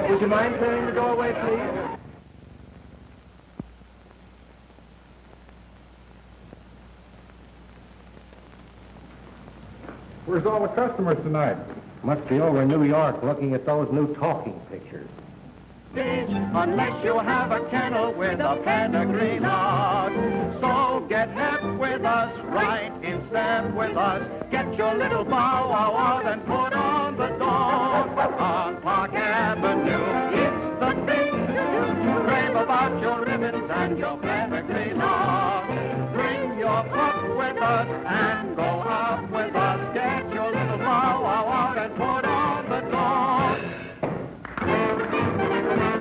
Would you mind clearing the doorway, please? Where's all the customers tonight? Must be over in New York looking at those new talking pictures. Unless you have a kennel with a pedigree log. So get hep with us, right in step with us. Get your little bow wow out and put on the dog. On Park Avenue, it's the thing to do. Rave about your ribbons and your pedigree log. Bring your pup with us and go out with us. Get your little bow wow out and put on the dog.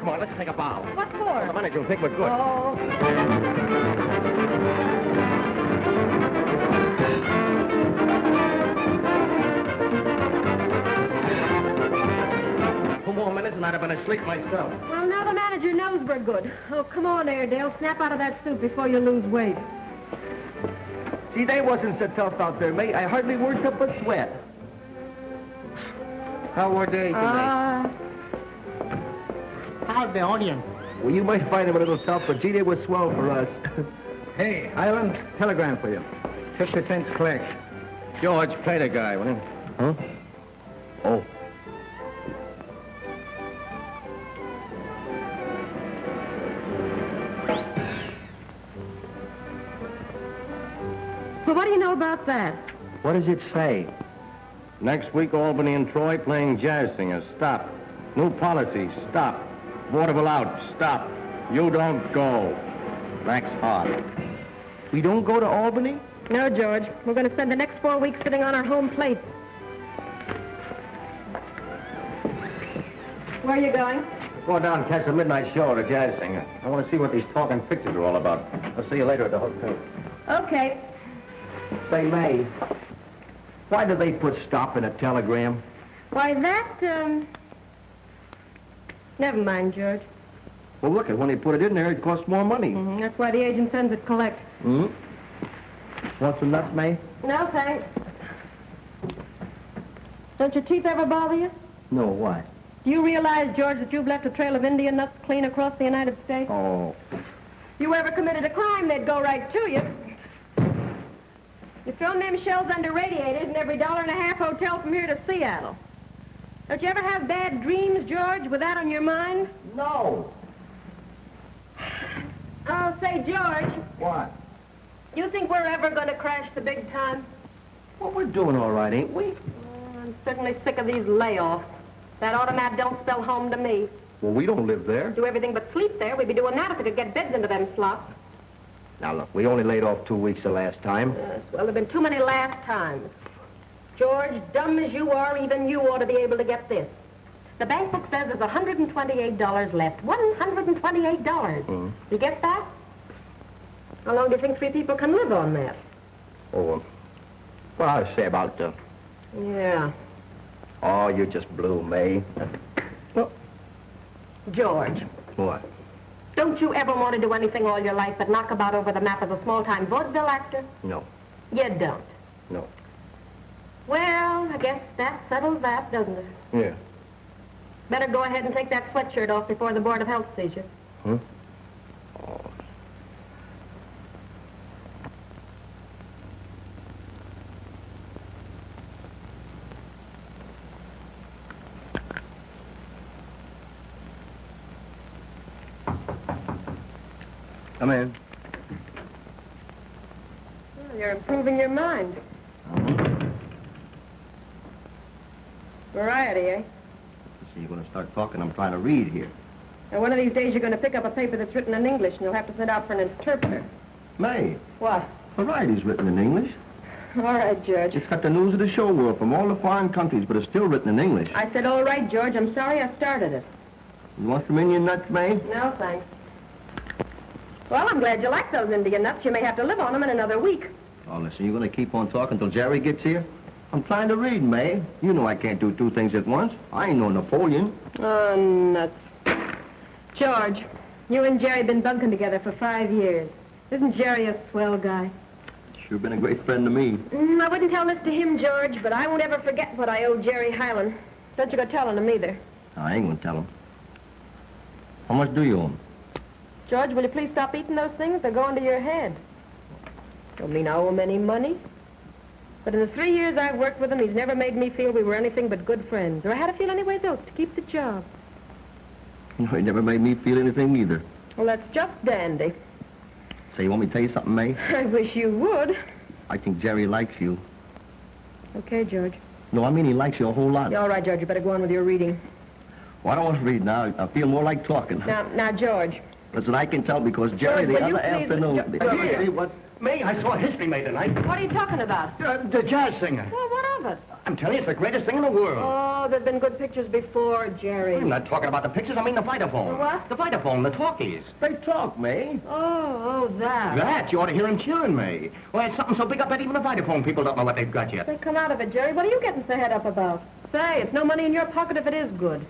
Come on, let's take a bow. What for? The manager will think we're good. Oh. Two more minutes and I'd have been asleep myself. Well, now the manager knows we're good. Oh, come on, Airedale. Snap out of that suit before you lose weight. Gee, they wasn't so tough out there, mate. I hardly worked up a sweat. How were they tonight? How's the audience? Well, you might find them a little tough, but gee, they were swell for us. Hey, Hyland, telegram for you. 50 cents collect. George, play the guy, will you? Huh? Oh. Well, what do you know about that? What does it say? Next week, Albany and Troy playing jazz singers. Stop. New policy. Stop. Vaudeville out. Stop. You don't go. Max Hart. We don't go to Albany? No, George. We're going to spend the next 4 weeks sitting on our home plate. Where are you going? Go down and catch a midnight show at a jazz singer. I want to see what these talking pictures are all about. I'll see you later at the hotel. Okay. Say, May, why do they put stop in a telegram? Why, that, Never mind, George. Well, look, when they put it in there, it costs more money. Mm-hmm. That's why the agent sends it collect. Hmm? Want some nuts, May? No, thanks. Don't your teeth ever bother you? No, why? Do you realize, George, that you've left a trail of Indian nuts clean across the United States? Oh. If you ever committed a crime, they'd go right to you. You've thrown them shells under radiators in every $1.50 hotel from here to Seattle. Don't you ever have bad dreams, George, with that on your mind? No. Oh, say, George. What? You think we're ever going to crash the big time? Well, we're doing all right, ain't we? Oh, I'm certainly sick of these layoffs. That automat don't spell home to me. Well, we don't live there. Do everything but sleep there. We'd be doing that if we could get beds into them slots. Now, look, we only laid off 2 weeks the last time. Yes, well, there've been too many last times. George, dumb as you are, even you ought to be able to get this. The bank book says there's $128 left. $128. You get that? How long do you think 3 people can live on that? Oh, well, I'd say about, Yeah. Oh, you just blew, May. Well, George, What? don't you ever want to do anything all your life but knock about over the map as a small-time vaudeville actor? No. You don't. No. Well, I guess that settles that, doesn't it? Yeah. Better go ahead and take that sweatshirt off before the Board of Health sees you. Huh? Oh. Come in. Well, you're improving your mind. Variety, eh? So you're going to start talking. I'm trying to read here. Now, one of these days you're going to pick up a paper that's written in English, and you'll have to send out for an interpreter. May, What? Variety's written in English. All right, George. It's got the news of the show world from all the foreign countries, but it's still written in English. I said, all right, George. I'm sorry I started it. You want some Indian nuts, May? No, thanks. Well, I'm glad you like those Indian nuts. You may have to live on them in another week. Oh, listen, you're going to keep on talking till Jerry gets here? I'm trying to read, May. You know I can't do 2 things at once. I ain't no Napoleon. Oh, nuts. George, you and Jerry been bunking together for 5 years. Isn't Jerry a swell guy? Sure been a great friend to me. I wouldn't tell this to him, George, but I won't ever forget what I owe Jerry Hyland. Don't you go telling him either. I ain't going to tell him. How much do you owe him? George, will you please stop eating those things? They're going to your head. Don't mean I owe him any money. But in the 3 years I've worked with him, he's never made me feel we were anything but good friends. Or I had to feel anyways else to keep the job. No, he never made me feel anything either. Well, that's just dandy. Say, you want me to tell you something, May? I wish you would. I think Jerry likes you. Okay, George. No, I mean he likes you a whole lot. Yeah, all right, George, you better go on with your reading. Well, I don't want to read now. I feel more like talking. Now, George. Listen, I can tell because Jerry George, the will you other please- afternoon... George. What's... May, I saw history made tonight. What are you talking about? The jazz singer. Well, what of it? I'm telling you, it's the greatest thing in the world. Oh, there've been good pictures before, Jerry. I'm not talking about the pictures, I mean the vitaphone. The what? The vitaphone, the talkies. They talk, May. Oh, that. That, you ought to hear him cheering me. Why, it's something so big up that even the vitaphone people don't know what they've got yet. Say, come out of it, Jerry. What are you getting so head up about? Say, it's no money in your pocket if it is good.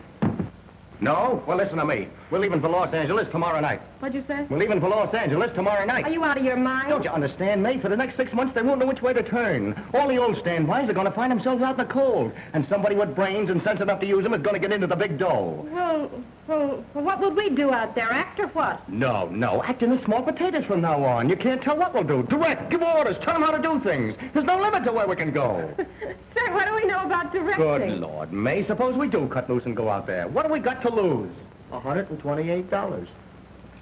No? Well, listen to me. We're leaving for Los Angeles tomorrow night. What'd you say? We're leaving for Los Angeles tomorrow night. Are you out of your mind? Don't you understand, May? For the next 6 months, they won't know which way to turn. All the old standbys are going to find themselves out in the cold. And somebody with brains and sense enough to use them is going to get into the big dough. Well, what would we do out there? Act or what? No. Acting as small potatoes from now on. You can't tell what we'll do. Direct, give orders, tell them how to do things. There's no limit to where we can go. Say, what do we know about directing? Good Lord, May. Suppose we do cut loose and go out there. What do we got to lose? $128.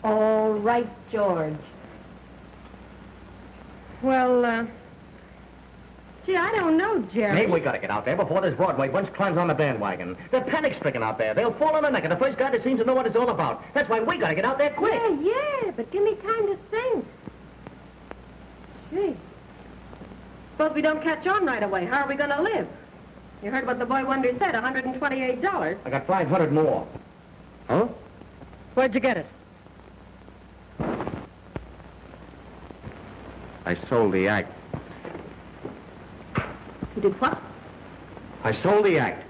All right, George. Well, gee, I don't know, Jerry. Maybe we gotta get out there before this Broadway bunch climbs on the bandwagon. They're panic-stricken out there. They'll fall on the neck of the first guy that seems to know what it's all about. That's why we gotta get out there quick. Yeah, but give me time to think. Gee. Suppose we don't catch on right away. How are we going to live? You heard what the boy wonder said, $128. I got 500 more. Huh? Where'd you get it? I sold the act. You did what? I sold the act.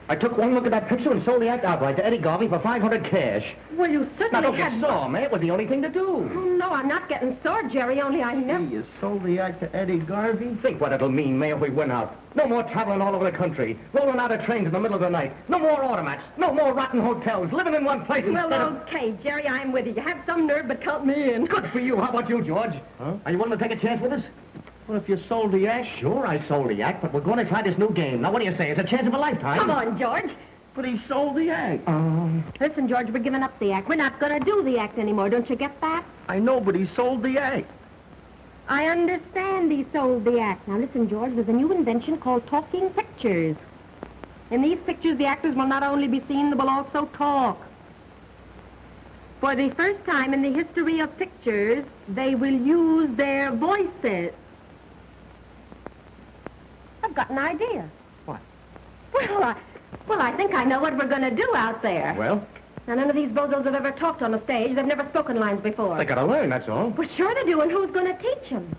I took one look at that picture and sold the act outright to Eddie Garvey for 500 cash. Well, you Now, certainly don't had... get sore, man. It was the only thing to do. Oh, no, I'm not getting sore, Jerry, only I never... You sold the act to Eddie Garvey? Think what it'll mean, May, if we win out. No more traveling all over the country, rolling out of trains in the middle of the night. No more automats, no more rotten hotels, living in one place instead Well, of... okay, Jerry, I'm with you. You have some nerve, but count me in. Good for you. How about you, George? Huh? Are you willing to take a chance with us? Well, if you sold the act... Sure, I sold the act, but we're going to try this new game. Now, what do you say? It's a chance of a lifetime. Come on, George. But he sold the act. Listen, George, we're giving up the act. We're not going to do the act anymore. Don't you get that? I know, but he sold the act. I understand he sold the act. Now, listen, George, there's a new invention called talking pictures. In these pictures, the actors will not only be seen, they will also talk. For the first time in the history of pictures, they will use their voices. I've got an idea. What? Well, I think I know what we're going to do out there. Well? Now, none of these bozos have ever talked on the stage. They've never spoken lines before. They gotta learn, that's all. Well, sure they do, and who's going to teach them?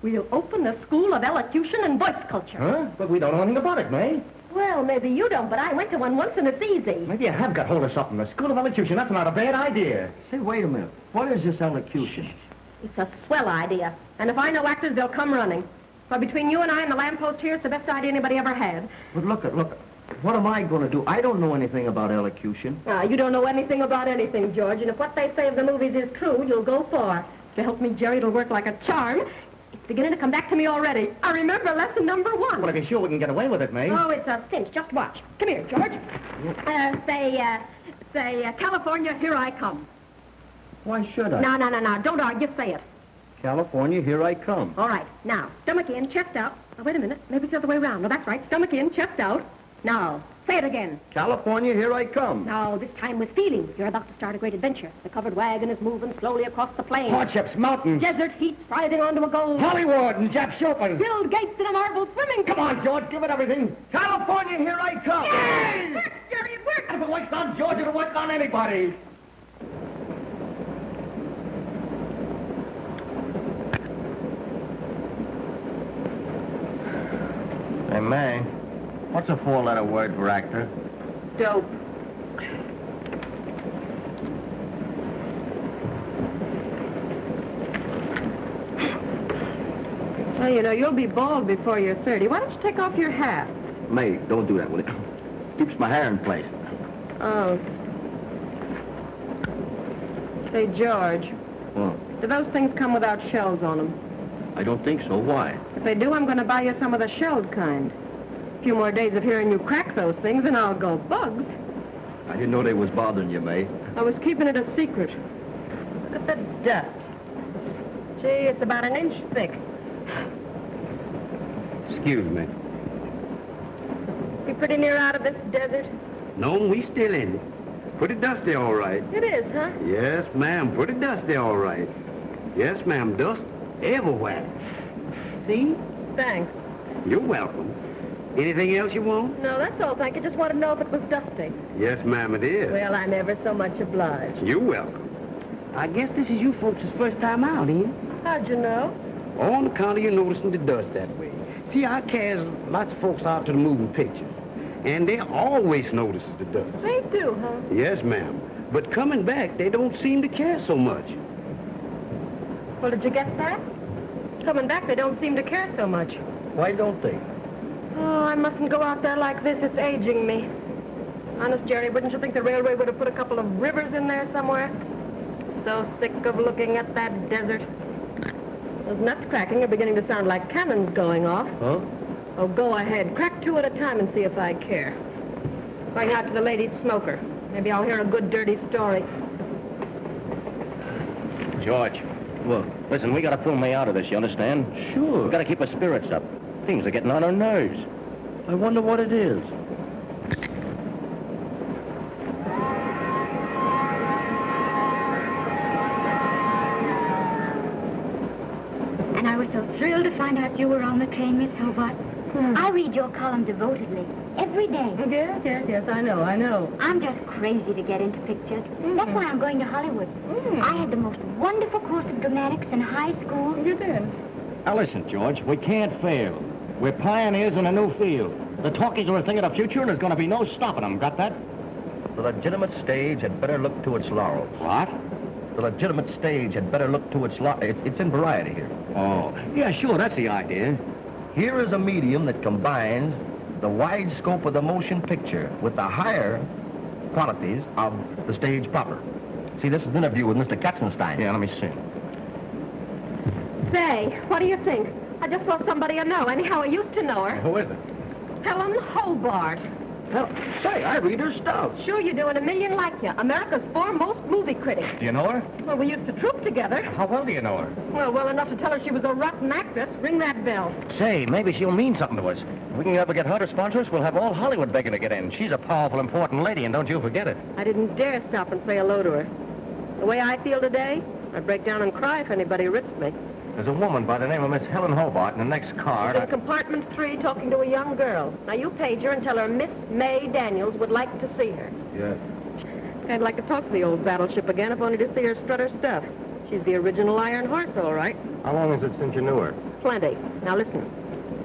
We'll open the School of Elocution and Voice Culture. Huh? But we don't know anything about it, May. Well, maybe you don't, but I went to one once, and it's easy. Maybe you have got hold of something. The School of Elocution, that's not a bad idea. Say, wait a minute. What is this elocution? It's a swell idea. And if I know actors, they'll come running. But between you and I and the lamppost here, it's the best idea anybody ever had. But look. What am I going to do? I don't know anything about elocution. You don't know anything about anything, George. And if what they say of the movies is true, you'll go far. To help me, Jerry, it'll work like a charm. It's beginning to come back to me already. I remember lesson number 1. Well, if you're sure we can get away with it, May. Oh, it's a cinch. Just watch. Come here, George. Say, California, here I come. Why should I? No. Don't argue. Say it. California, here I come. All right. Now, stomach in, chest out. Oh, wait a minute. Maybe it's the other way around. No, that's right. Stomach in, chest out. Now, say it again. California, here I come. No, this time with feeling. You're about to start a great adventure. The covered wagon is moving slowly across the plain. Hardships, mountains. Desert heat rising onto a goal. Hollywood and Jap Chopin. Filled gates in a marble swimming. Come on, George, give it everything. California, here I come. Yay! It works, Jerry, it works. If it works on George, it'll work on anybody. Hey, May, what's a 4-letter word for actor? Dope. Well, you know, you'll be bald before you're 30. Why don't you take off your hat? May, don't do that, will you? Keeps my hair in place. Oh. Say, George, What? do those things come without shells on them? I don't think so. Why? If they do, I'm going to buy you some of the shelled kind. A few more days of hearing you crack those things, and I'll go bugs. I didn't know they was bothering you, May. I was keeping it a secret. Look at the dust. Gee, it's about an inch thick. Excuse me. Be pretty near out of this desert. No, we still in it. Pretty dusty, all right. It is, huh? Yes, ma'am, pretty dusty, all right. Yes, ma'am, dust everywhere. See? Thanks. You're welcome. Anything else you want? No, that's all, thank you. Just want to know if it was dusty. Yes, ma'am, it is. Well, I'm ever so much obliged. You're welcome. I guess this is you folks' first time out, ain't it? How'd you know? On account of you noticing the dust that way. See, I carry lots of folks out to the moving pictures, and they always notices the dust. They do, huh? Yes, ma'am. But coming back, they don't seem to care so much. Well, did you get that? Coming back, they don't seem to care so much. Why don't they? Oh, I mustn't go out there like this. It's aging me. Honest, Jerry, wouldn't you think the railway would have put a couple of rivers in there somewhere? So sick of looking at that desert. Those nuts cracking are beginning to sound like cannons going off. Huh? Oh, go ahead. Crack 2 at a time and see if I care. Going out to the ladies' smoker. Maybe I'll hear a good, dirty story. George. What? Listen, we gotta pull May out of this, you understand? Sure. We gotta keep her spirits up. Things are getting on her nerves. I wonder what it is. And I was so thrilled to find out you were on the train, Miss Hobart. I read your column devotedly, every day. Yes, I know. I'm just crazy to get into pictures. That's why I'm going to Hollywood. I had the most wonderful course of dramatics in high school. You did? Now listen, George, we can't fail. We're pioneers in a new field. The talkies are a thing of the future, and there's going to be no stopping them. Got that? The legitimate stage had better look to its laurels. What? The legitimate stage had better look to its laurels. It's in variety here. Oh, yeah, sure, that's the idea. Here is a medium that combines the wide scope of the motion picture with the higher qualities of the stage proper. See, this is an interview with Mr. Katzenstein. Yeah, let me see. Say, what do you think? I just saw somebody I know. Anyhow, I used to know her. Who is it? Helen Hobart. Well, say, I read her stuff. Sure you do, and a million like you. America's foremost movie critic. Do you know her? Well, we used to troop together. How well do you know her? Well enough to tell her she was a rotten actress. Ring that bell. Say, maybe she'll mean something to us. If we can ever get her to sponsor us, we'll have all Hollywood begging to get in. She's a powerful, important lady, and don't you forget it. I didn't dare stop and say hello to her. The way I feel today, I'd break down and cry if anybody ripped me. There's a woman by the name of Miss Helen Hobart in the next car. In compartment 3 talking to a young girl. Now, you page her and tell her Miss May Daniels would like to see her. Yeah. I'd like to talk to the old battleship again, if only to see her strut her stuff. She's the original Iron Horse, all right. How long is it since you knew her? Plenty. Now listen.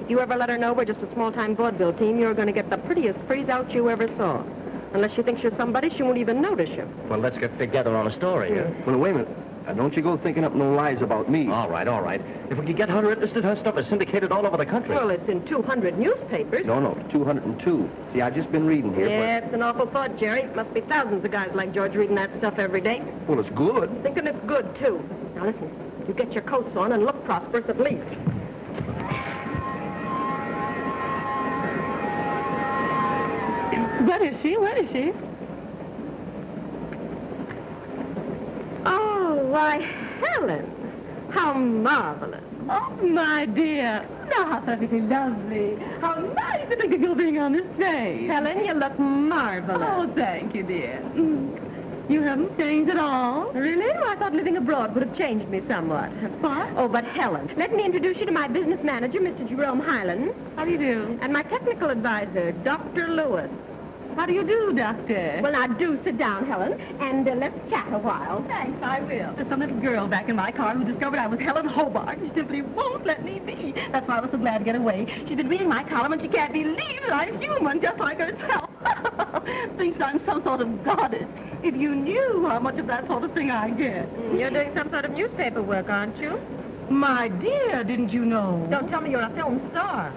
If you ever let her know we're just a small-time vaudeville team, you're going to get the prettiest freeze-out you ever saw. Unless she thinks you're somebody, she won't even notice you. Well, let's get together on a story, huh? Well, wait a minute. Now, don't you go thinking up no lies about me. All right, all right. If we can get Hunter interested, her stuff is syndicated all over the country. Well, it's in 200 newspapers. No, 202. See, I've just been reading here. Yeah, it's an awful thought, Jerry. Must be thousands of guys like George reading that stuff every day. Well, it's good. Thinking it's good, too. Now, listen. You get your coats on and look prosperous at least. Where is she? Where is she? Oh, why, Helen. How marvelous. Oh, my dear. Now, how perfectly lovely. How nice to think of you being on this stage. Helen, you look marvelous. Oh, thank you, dear. You haven't changed at all? Really? Well, I thought living abroad would have changed me somewhat. What? Oh, but Helen, let me introduce you to my business manager, Mr. Jerome Hyland. How do you do? And my technical advisor, Dr. Lewis. How do you do, Doctor? Well, now, do sit down, Helen, and let's chat a while. Thanks, I will. There's some little girl back in my car who discovered I was Helen Hobart. She simply won't let me be. That's why I was so glad to get away. She's been reading my column, and she can't believe that I'm human, just like herself. Thinks I'm some sort of goddess. If you knew how much of that sort of thing I get. You're doing some sort of newspaper work, aren't you? My dear, didn't you know? Don't tell me you're a film star.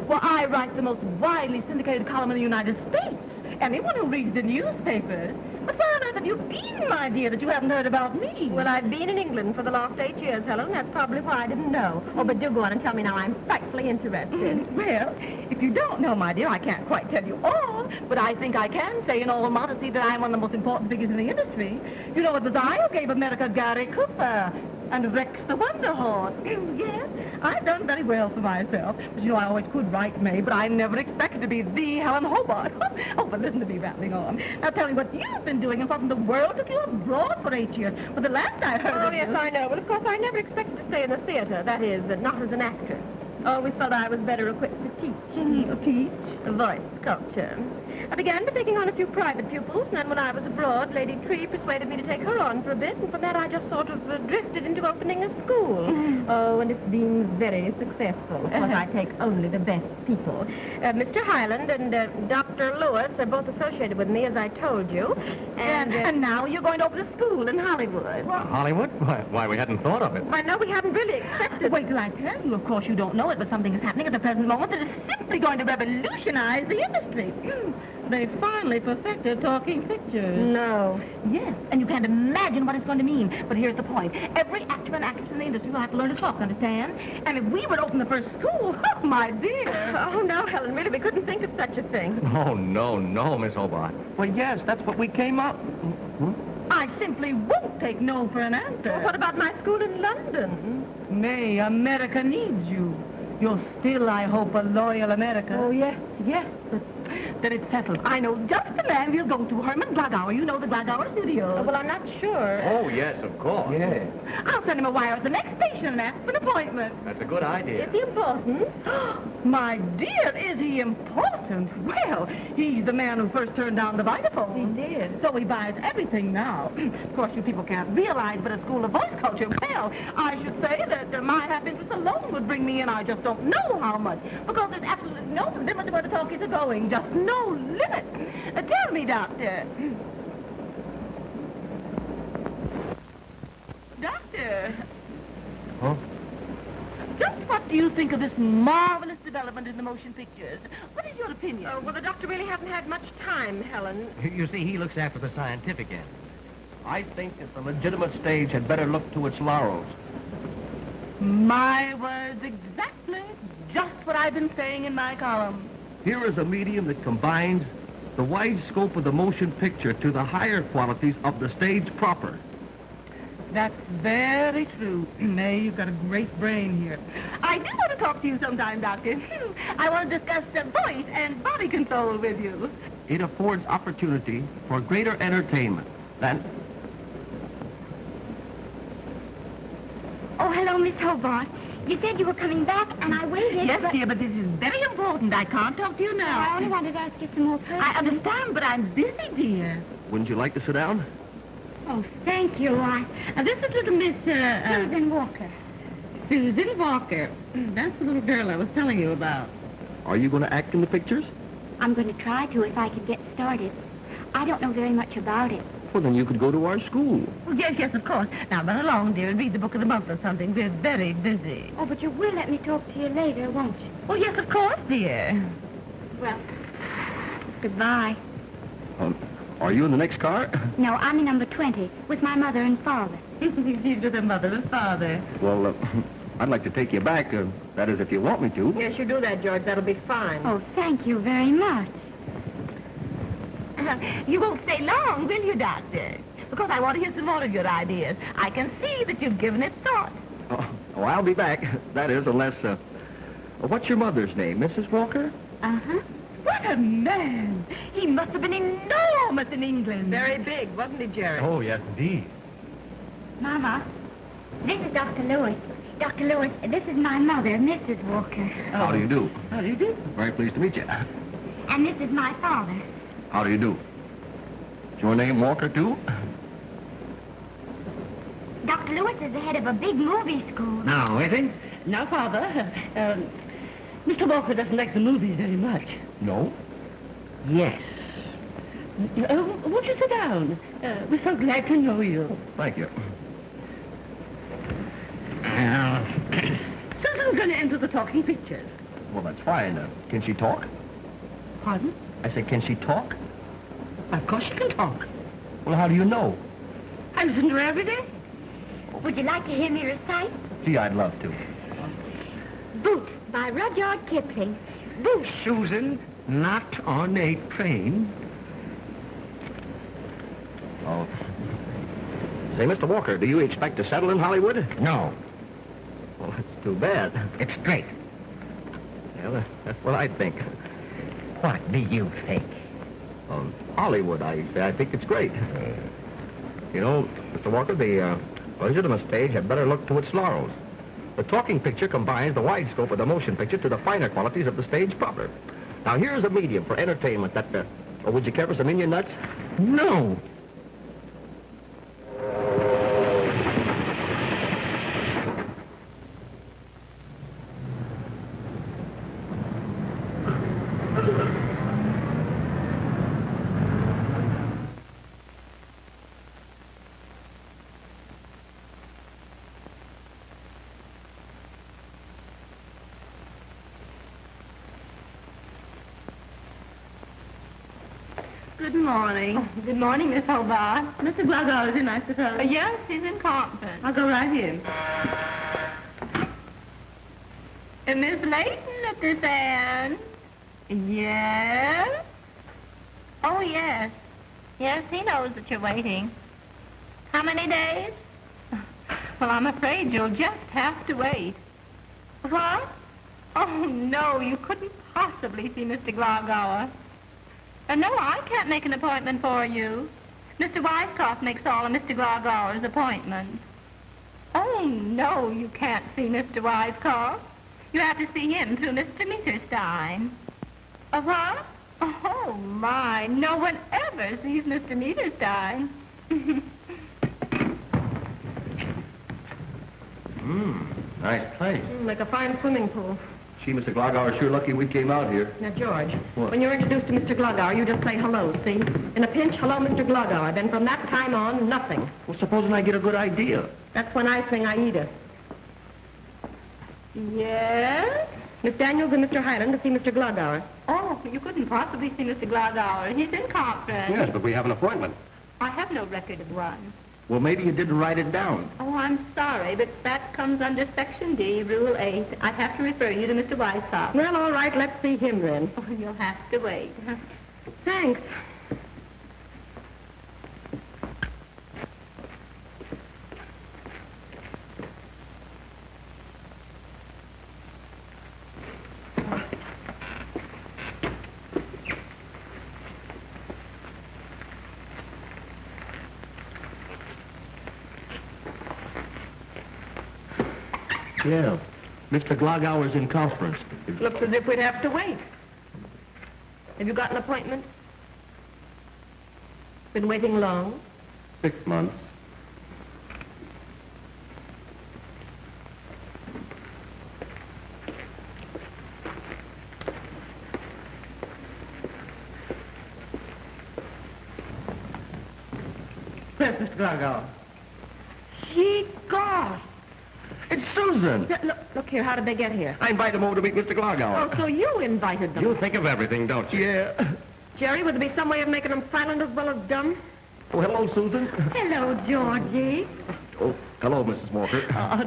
Well, I write the most widely syndicated column in the United States. Anyone who reads the newspapers. But where on earth have you been, my dear, that you haven't heard about me? Well, I've been in England for the last 8 years, Helen. That's probably why I didn't know. Oh, but do go on and tell me now. I'm frightfully interested. Well, if you don't know, my dear, I can't quite tell you all. But I think I can say in all modesty that I'm one of the most important figures in the industry. You know, it was I who gave America Gary Cooper and Rex the Wonder Horse. Yes, I've done very well for myself. But you know, I always could write May, but I never expected to be the Helen Hobart. Oh, but listen to me rattling on. Now tell me what you've been doing and what in the world took you abroad for 8 years. Well, the last I heard Oh, of yes, you... I know. Well, of course, I never expected to stay in the theater. That is, not as an actress. Always thought I was better equipped to teach. Teach? Voice culture. I began by taking on a few private pupils, and then when I was abroad, Lady Tree persuaded me to take her on for a bit, and from that I just sort of drifted into opening a school. Oh, and it's been very successful. Of course, I take only the best people. Mr. Hyland and Dr. Lewis are both associated with me, as I told you. And now you're going to open a school in Hollywood. Hollywood? Why, we hadn't thought of it. I know we haven't really accepted. Wait till I tell you. Of course, you don't know it, but something is happening at the present moment that is simply going to revolutionize the industry. They finally perfected talking pictures. No. Yes, and you can't imagine what it's going to mean. But here's the point. Every actor and actress in the industry will have to learn to talk, understand? And if we were to open the first school, oh, my dear. Oh, no, Helen, really, we couldn't think of such a thing. Oh, no, Miss Hobart. Well, yes, that's what we came up. I simply won't take no for an answer. Well, what about my school in London? May, America needs you. You're still, I hope, a loyal America. Oh, yes. Then it's settled. I know just the man we'll go to, Herman Glogauer. You know the Glogauer studio. Oh, well, I'm not sure. Oh, yes, of course. Yeah. I'll send him a wire at the next station and ask for an appointment. That's a good idea. Is he important? My dear, is he important? Well, he's the man who first turned down the Vitaphone. He did. So he buys everything now. Of course, you people can't realize, but a school of voice culture, well, I should say that my half interest alone would bring me in. I just don't know how much. Because there's absolutely no limit to where the talkies are going. Just no limit. Tell me, Doctor. Doctor. Huh? Just what do you think of this marvelous development in the motion pictures? What is your opinion? Oh, well, the doctor really hasn't had much time, Helen. You see, he looks after the scientific end. I think that the legitimate stage had better look to its laurels. My words exactly. Just what I've been saying in my column. Here is a medium that combines the wide scope of the motion picture to the higher qualities of the stage proper. That's very true. May, you've got a great brain here. I do want to talk to you sometime, Doctor. I want to discuss voice and body control with you. It affords opportunity for greater entertainment than... Oh, hello, Miss Hobart. You said you were coming back, and I waited. Yes, dear, but this is very important. I can't talk to you now. I only wanted to ask you some more questions. I understand, but I'm busy, dear. Wouldn't you like to sit down? Oh, thank you. This is little Miss, Susan Walker. Susan Walker. That's the little girl I was telling you about. Are you going to act in the pictures? I'm going to try to if I can get started. I don't know very much about it. Well, then you could go to our school. Oh, yes, of course. Now, run along, dear, and read the book of the month or something. We're very busy. Oh, but you will let me talk to you later, won't you? Oh, yes, of course, dear. Well, goodbye. Are you in the next car? No, I'm in number 20 with my mother and father. She's with her mother and father. Well, I'd like to take you back. That is, if you want me to. Yes, you do that, George. That'll be fine. Oh, thank you very much. You won't stay long, will you, Doctor? Because I want to hear some more of your ideas. I can see that you've given it thought. Oh, I'll be back. That is, unless, what's your mother's name, Mrs. Walker? Uh-huh. What a man! He must have been enormous in England. Very big, wasn't he, Jerry? Oh, yes, indeed. Mama, this is Dr. Lewis. Dr. Lewis, this is my mother, Mrs. Walker. How do you do? How do you do? Very pleased to meet you. And this is my father. How do you do? Is your name Walker, too? Dr. Lewis is the head of a big movie school. Now, is he? Now, Father, Mr. Walker doesn't like the movies very much. No. Yes. Won't you sit down? We're so glad to know you. Thank you. Susan's going to enter the talking pictures. Well, that's fine. Can she talk? Pardon? I said, can she talk? Of course she can talk. Well, how do you know? I listen to her every day. Would you like to hear me recite? Gee, I'd love to. Boot by Rudyard Kipling. Boot. Susan, not on a train. Oh. Say, Mr. Walker, do you expect to settle in Hollywood? No, Well, that's too bad. it's straight. Well, that's what I think. What do you think? Hollywood, I think it's great. You know, Mr. Walker, the legitimate stage had better look to its laurels. The talking picture combines the wide scope of the motion picture to the finer qualities of the stage proper. Now, here's a medium for entertainment that, would you care for some Indian nuts? No. Good morning. Oh, good morning, Miss Hobart. Mr. Glogauer is in, I suppose. Yes, he's in Compton. I'll go right in. Miss Leighton at this end. Yes? Oh, yes. Yes, he knows that you're waiting. How many days? Well, I'm afraid you'll just have to wait. What? Oh, no, you couldn't possibly see Mr. Glogauer. No, I can't make an appointment for you. Mr. Wyckoff makes all of Mr. Glogauer's appointments. Oh, no, you can't see Mr. Wyckoff. You have to see him through Mr. Meterstein. What? Oh, my, no one ever sees Mr. Meterstein. Nice place. Like a fine swimming pool. Gee, Mr. Glogauer, sure lucky we came out here. Now, George, What? when you're introduced to Mr. Glogauer, you just say hello, see? In a pinch, hello, Mr. Glogauer. Then from that time on, nothing. Well, supposing I get a good idea. That's when I sing Aida. Yes? Miss Daniels and Mr. Hyland to see Mr. Glogauer. Oh, you couldn't possibly see Mr. Glogauer. He's in Compton. Yes, but we have an appointment. I have no record of one. Well, maybe you didn't write it down. Oh, I'm sorry, but that comes under Section D, Rule 8. I have to refer you to Mr. Weishaupt. Well, all right, let's see him then. Oh, you'll have to wait. Thanks. Yeah. Mr. Glogauer's in conference. Looks as if we'd have to wait. Have you got an appointment? Been waiting long? 6 months. Where's Mr. Glogauer? She gone. It's Susan. Look here, how did they get here? I invited them over to meet Mr. Glogauer. Oh, so you invited them. You think of everything, don't you? Yeah. Jerry, would there be some way of making them silent as well as dumb? Oh, hello, Susan. Hello, Georgie. Oh, hello, Mrs. Walker.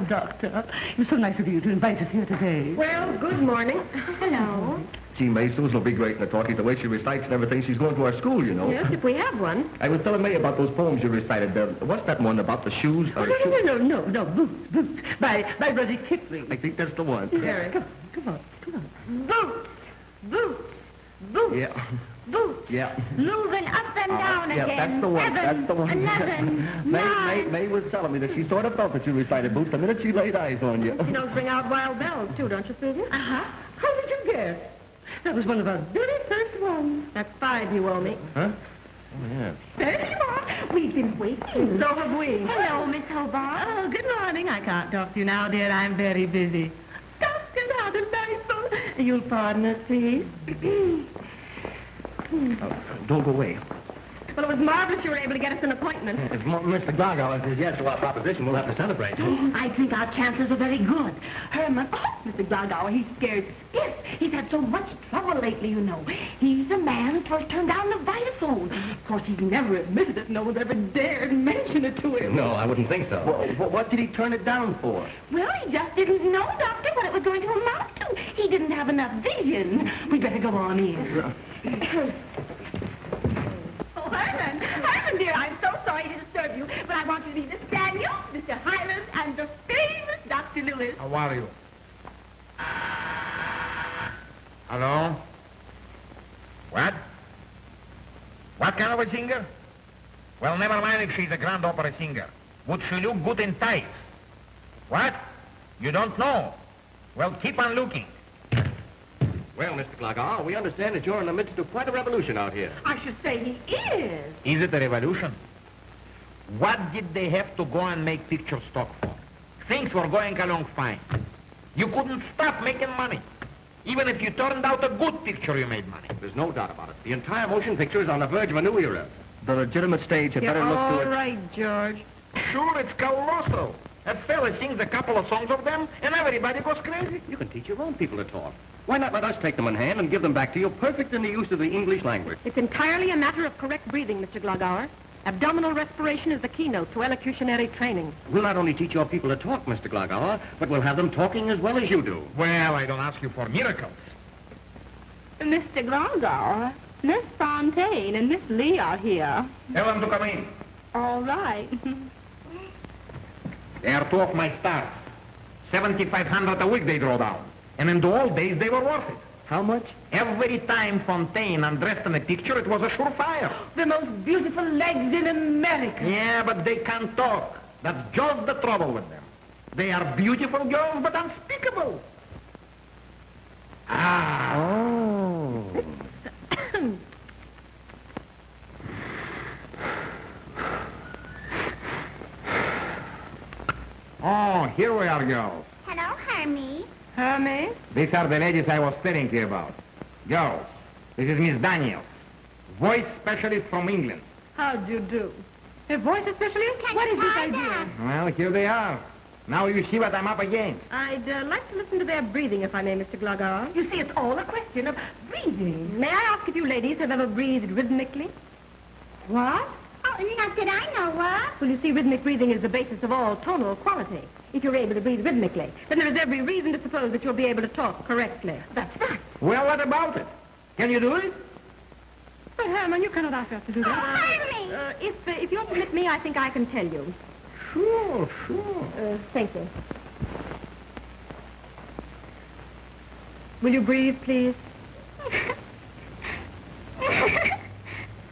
Doctor, it was so nice of you to invite us here today. Well, good morning. Hello. Gee, May, Susan will be great in the talking, the way she recites and everything. She's going to our school, you know. Yes, if we have one. I was telling May about those poems you recited. What's that one about the shoes? No, Boots, by Rudyard Kipling. I think that's the one. Jerry. Come on. Boots. Yeah. Boots. Yeah. Moving up and down Yeah, again. that's the one. 7, That's the one. 11, 9. May was telling me that she sort of felt that you recited Boots the minute she laid eyes on you. She knows bring out wild bells, too, don't you, Susan? Uh-huh. How did you guess? That was one of our very first ones. That's 5 you owe me. Huh? Oh, yeah. There you are. We've been waiting. So have we. Hello, Miss Hobart. Oh, good morning. I can't talk to you now, dear. I'm very busy. Doctor, how delightful. You'll pardon us, please. Don't go away. Well, it was marvelous you were able to get us an appointment. If Mr. Glogauer says yes to our proposition, we'll have to celebrate. I think our chances are very good. Herman, Mr. Glogauer, he's scared stiff. He's had so much trouble lately, you know. He's the man who first turned down the vitaphone. Of course, he's never admitted it. No one's ever dared mention it to him. No, I wouldn't think so. Well, what did he turn it down for? Well, he just didn't know, Doctor, what it was going to amount to. He didn't have enough vision. We'd better go on in. Oh, Herman, dear, I'm so sorry to disturb you, but I want you to meet Miss Daniel, Mr. Hyland, and the famous Dr. Lewis. How are you? Hello? What? What kind of a singer? Well, never mind if she's a grand opera singer. Would she look good in tights? What? You don't know? Well, keep on looking. Well, Mr. Glogauer, we understand that you're in the midst of quite a revolution out here. I should say he is. Is it a revolution? What did they have to go and make picture stock for? Things were going along fine. You couldn't stop making money. Even if you turned out a good picture, you made money. There's no doubt about it. The entire motion picture is on the verge of a new era. The legitimate stage had better look to all it. right, George. Sure, it's colossal. A fella sings a couple of songs of them, and everybody goes crazy. You can teach your own people to talk. Why not let us take them in hand and give them back to you perfect in the use of the English language? It's entirely a matter of correct breathing, Mr. Glogauer. Abdominal respiration is the keynote to elocutionary training. We'll not only teach your people to talk, Mr. Glogauer, but we'll have them talking as well as you do. Well, I don't ask you for miracles. Mr. Glogauer, Miss Fontaine and Miss Lee are here. Tell them to come in. All right. They are two of my stars. 7,500 a week they draw down. And in the old days, they were worth it. How much? Every time Fontaine undressed in a picture, it was a surefire. The most beautiful legs in America. Yeah, but they can't talk. That's just the trouble with them. They are beautiful girls, but unspeakable. Oh. Oh, here we are, girls. Hello, Hermie. Hermie? These are the ladies I was telling you about. Girls, this is Miss Daniel, voice specialist from England. How'd you do? A voice specialist? What is this idea? Well, here they are. Now you see what I'm up against. I'd like to listen to their breathing, if I may, Mr. Glogauer. You see, it's all a question of breathing. May I ask if you ladies have ever breathed rhythmically? What? Oh, not that I know what. Well, you see, rhythmic breathing is the basis of all tonal quality. If you're able to breathe rhythmically, then there is every reason to suppose that you'll be able to talk correctly. That's that. Well, what about it? Can you do it? But, Herman, you cannot ask us to do that. Hermie! If you'll permit me, I think I can tell you. Sure, sure. Thank you. Will you breathe, please?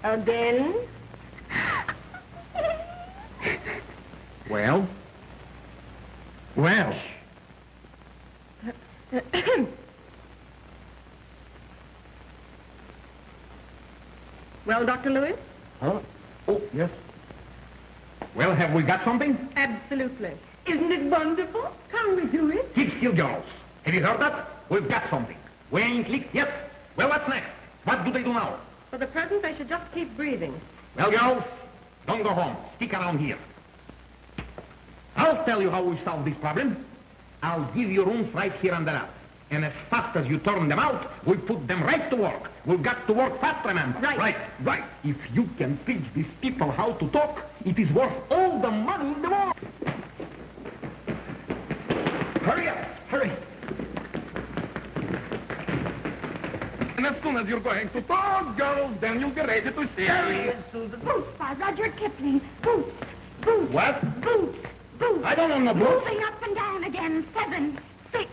Again. Well? Well? Well, Dr. Lewis? Huh? Oh, yes. Well, have we got something? Absolutely. Isn't it wonderful? Can we do it? Keep still, girls. Have you heard that? We've got something. We ain't leaked yet. Well, what's next? What do they do now? For the present, they should just keep breathing. Well, girls, don't go home. Stick around here. I'll tell you how we solve this problem. I'll give you rooms right here on the lot. And as fast as you turn them out, we put them right to work. We've got to work fast, remember? Right. Right. If you can teach these people how to talk, it is worth all the money in the world. Hurry up. Hurry. And as soon as you're going to talk, girls, then you'll get ready to see There is Susan. Boots by Rudyard Kipling. Boots. Boots. What? Boots. Boots. I don't know no boots. Moving up and down again. 7, 6,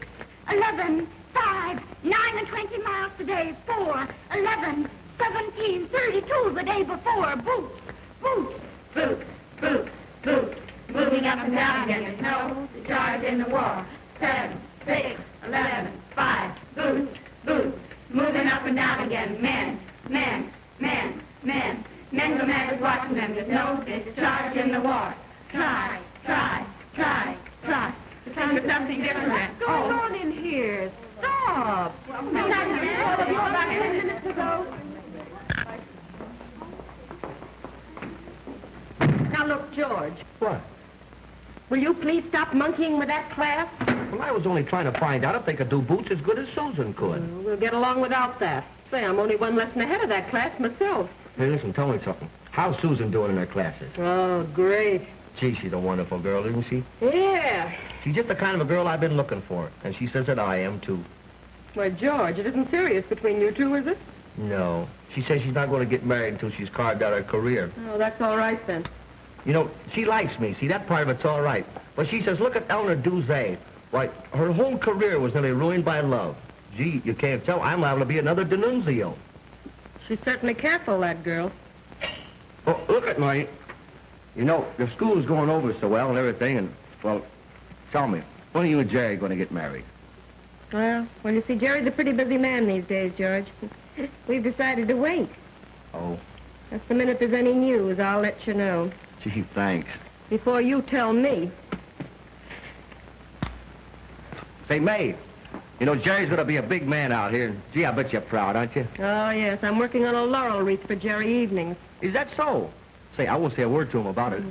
11, 5, 9 and 20 miles today. 4, 11, 17, 32 the day before. Boots. Boots. Boots. Boots. Boots. Moving up and down again. There's no charge in the war. 7, 6, 11, 5. Boots. Boots. Moving up and down again. Men. Men. Men. Men. Men go mad with watching them. There's no discharge in the war. Try. Try. Try. Try. To think of something different. What's going on in here? Stop. About 10 minutes ago. Now look, George. What? Will you please stop monkeying with that class? Well, I was only trying to find out if they could do boots as good as Susan could. We'll get along without that. Say, I'm only one lesson ahead of that class myself. Hey, listen, tell me something. How's Susan doing in her classes? Oh, great. Gee, she's a wonderful girl, isn't she? Yeah. She's just the kind of a girl I've been looking for. And she says that I am, too. Why, George, it isn't serious between you two, is it? No. She says she's not going to get married until she's carved out her career. Oh, that's all right, then. You know, she likes me. See, that part of it's all right. But she says, look at Eleanor Duzay. Why, her whole career was nearly ruined by love. Gee, you can't tell. I'm liable to be another D'Annunzio. She's certainly careful, that girl. Oh, look at me. You know, your school's going over so well and everything, and, well, tell me, when are you and Jerry going to get married? Well, you see, Jerry's a pretty busy man these days, George. We've decided to wait. Oh. Just the minute there's any news, I'll let you know. Gee, thanks. Before you tell me. Say, May, you know, Jerry's going to be a big man out here. Gee, I bet you're proud, aren't you? Oh, yes, I'm working on a laurel wreath for Jerry evenings. Is that so? Say, I won't say a word to him about it.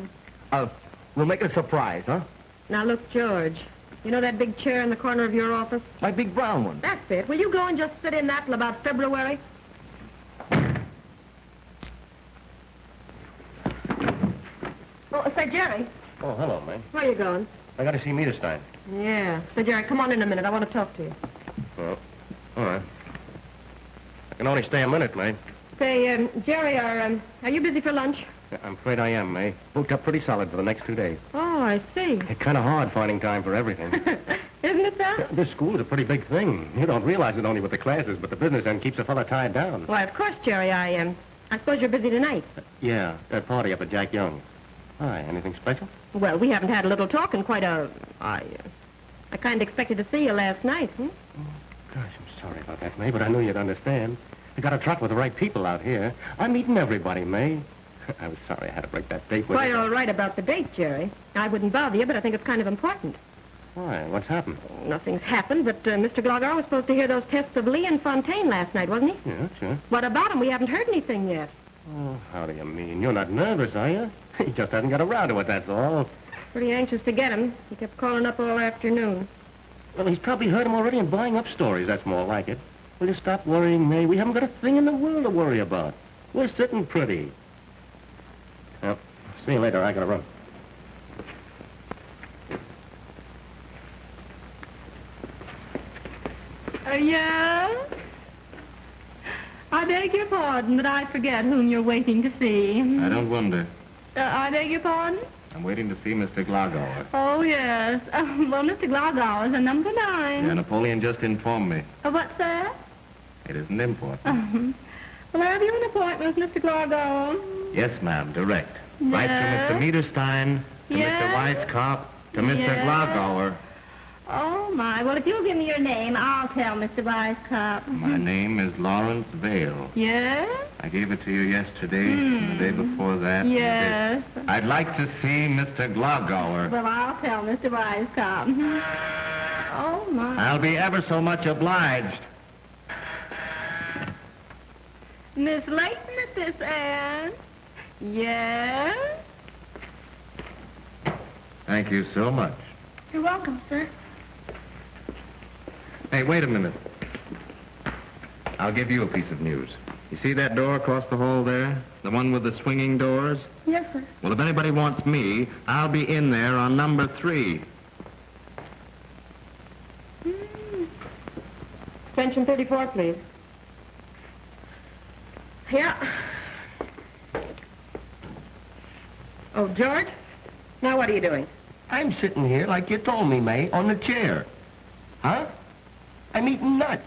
We'll make it a surprise, huh? Now, look, George, you know that big chair in the corner of your office? My big brown one. That's it. Will you go and just sit in that till about February? Oh, say, Jerry. Oh, hello, May. Where are you going? I got to see Meterstein. Yeah. Say, Jerry, come on in a minute. I want to talk to you. Oh, all right. I can only stay a minute, May. Say, Jerry, are you busy for lunch? I'm afraid I am, May. Booked up pretty solid for the next 2 days. Oh, I see. It's kind of hard finding time for everything. Isn't it, sir? This school is a pretty big thing. You don't realize it only with the classes, but the business end keeps a fella tied down. Why, of course, Jerry, I suppose you're busy tonight. Yeah, that party up at Jack Young's. Hi, anything special? Well, we haven't had a little talk in quite a... I kind of expected to see you last night, Oh, gosh, I'm sorry about that, May, but I knew you'd understand. I got to trot with the right people out here. I'm meeting everybody, May. I was sorry I had to break that date with Quite you. all right about the date, Jerry. I wouldn't bother you, but I think it's kind of important. Why? What's happened? Nothing's happened, but Mr. Glogauer was supposed to hear those tests of Lee and Fontaine last night, wasn't he? Yeah, sure. What about him? We haven't heard anything yet. Oh, how do you mean? You're not nervous, are you? He just hasn't got around to it, that's all. Pretty anxious to get him. He kept calling up all afternoon. Well, he's probably heard him already and buying up stories. That's more like it. Will you stop worrying, May? We haven't got a thing in the world to worry about. We're sitting pretty. Well, see you later. I gotta run. Yeah? I beg your pardon, but I forget whom you're waiting to see. I don't wonder. I beg your pardon? I'm waiting to see Mr. Glogauer. Oh, yes. Well, Mr. Glogauer's a number 9. Yeah, Napoleon just informed me. What's that? It isn't important. Well, have you an appointment with Mr. Glogauer? Yes, ma'am, direct. Right Yes. to Mr. Meterstein, to Yes. Mr. Weisskopf, to Mr. Yes. Glogauer. Oh, my. Well, if you'll give me your name, I'll tell Mr. Weisskopf. My name is Lawrence Vail. Yes? I gave it to you yesterday and the day before that. Yes. I'd like to see Mr. Glogauer. Well, I'll tell Mr. Weisskopf. Oh, my. I'll be ever so much obliged. Miss Leighton at this end. Yes? Thank you so much. You're welcome, sir. Hey, wait a minute. I'll give you a piece of news. You see that door across the hall there? The one with the swinging doors? Yes, sir. Well, if anybody wants me, I'll be in there on number 3. Extension 34, please. Yeah. Oh, George? Now what are you doing? I'm sitting here like you told me, May, on the chair. Huh? I'm eating nuts.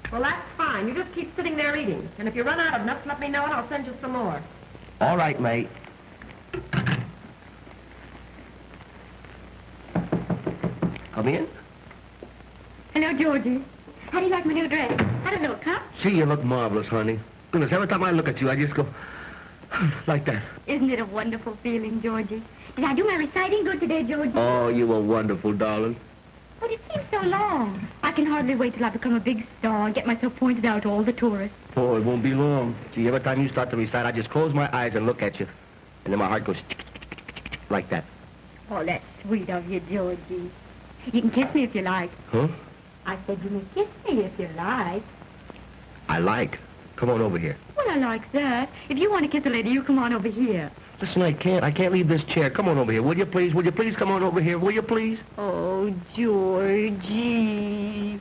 Well, that's fine. You just keep sitting there eating. And if you run out of nuts, let me know and I'll send you some more. All right, May. Come in. Hello, Georgie. How do you like my new dress? I don't know, Cup. Gee, you look marvelous, honey. Goodness, every time I look at you, I just go like that. Isn't it a wonderful feeling, Georgie? Did I do my reciting good today, Georgie? Oh, you were wonderful, darling. But it seems so long. I can hardly wait till I become a big star and get myself pointed out to all the tourists. Oh, it won't be long. Gee, every time you start to recite, I just close my eyes and look at you. And then my heart goes like that. Oh, that's sweet of you, Georgie. You can kiss me if you like. Huh? I said you may kiss me if you like. I like. Come on over here. Well, I like that. If you want to kiss a lady, you come on over here. Listen, I can't. I can't leave this chair. Come on over here. Will you please? Will you please come on over here? Will you please? Oh, Georgie.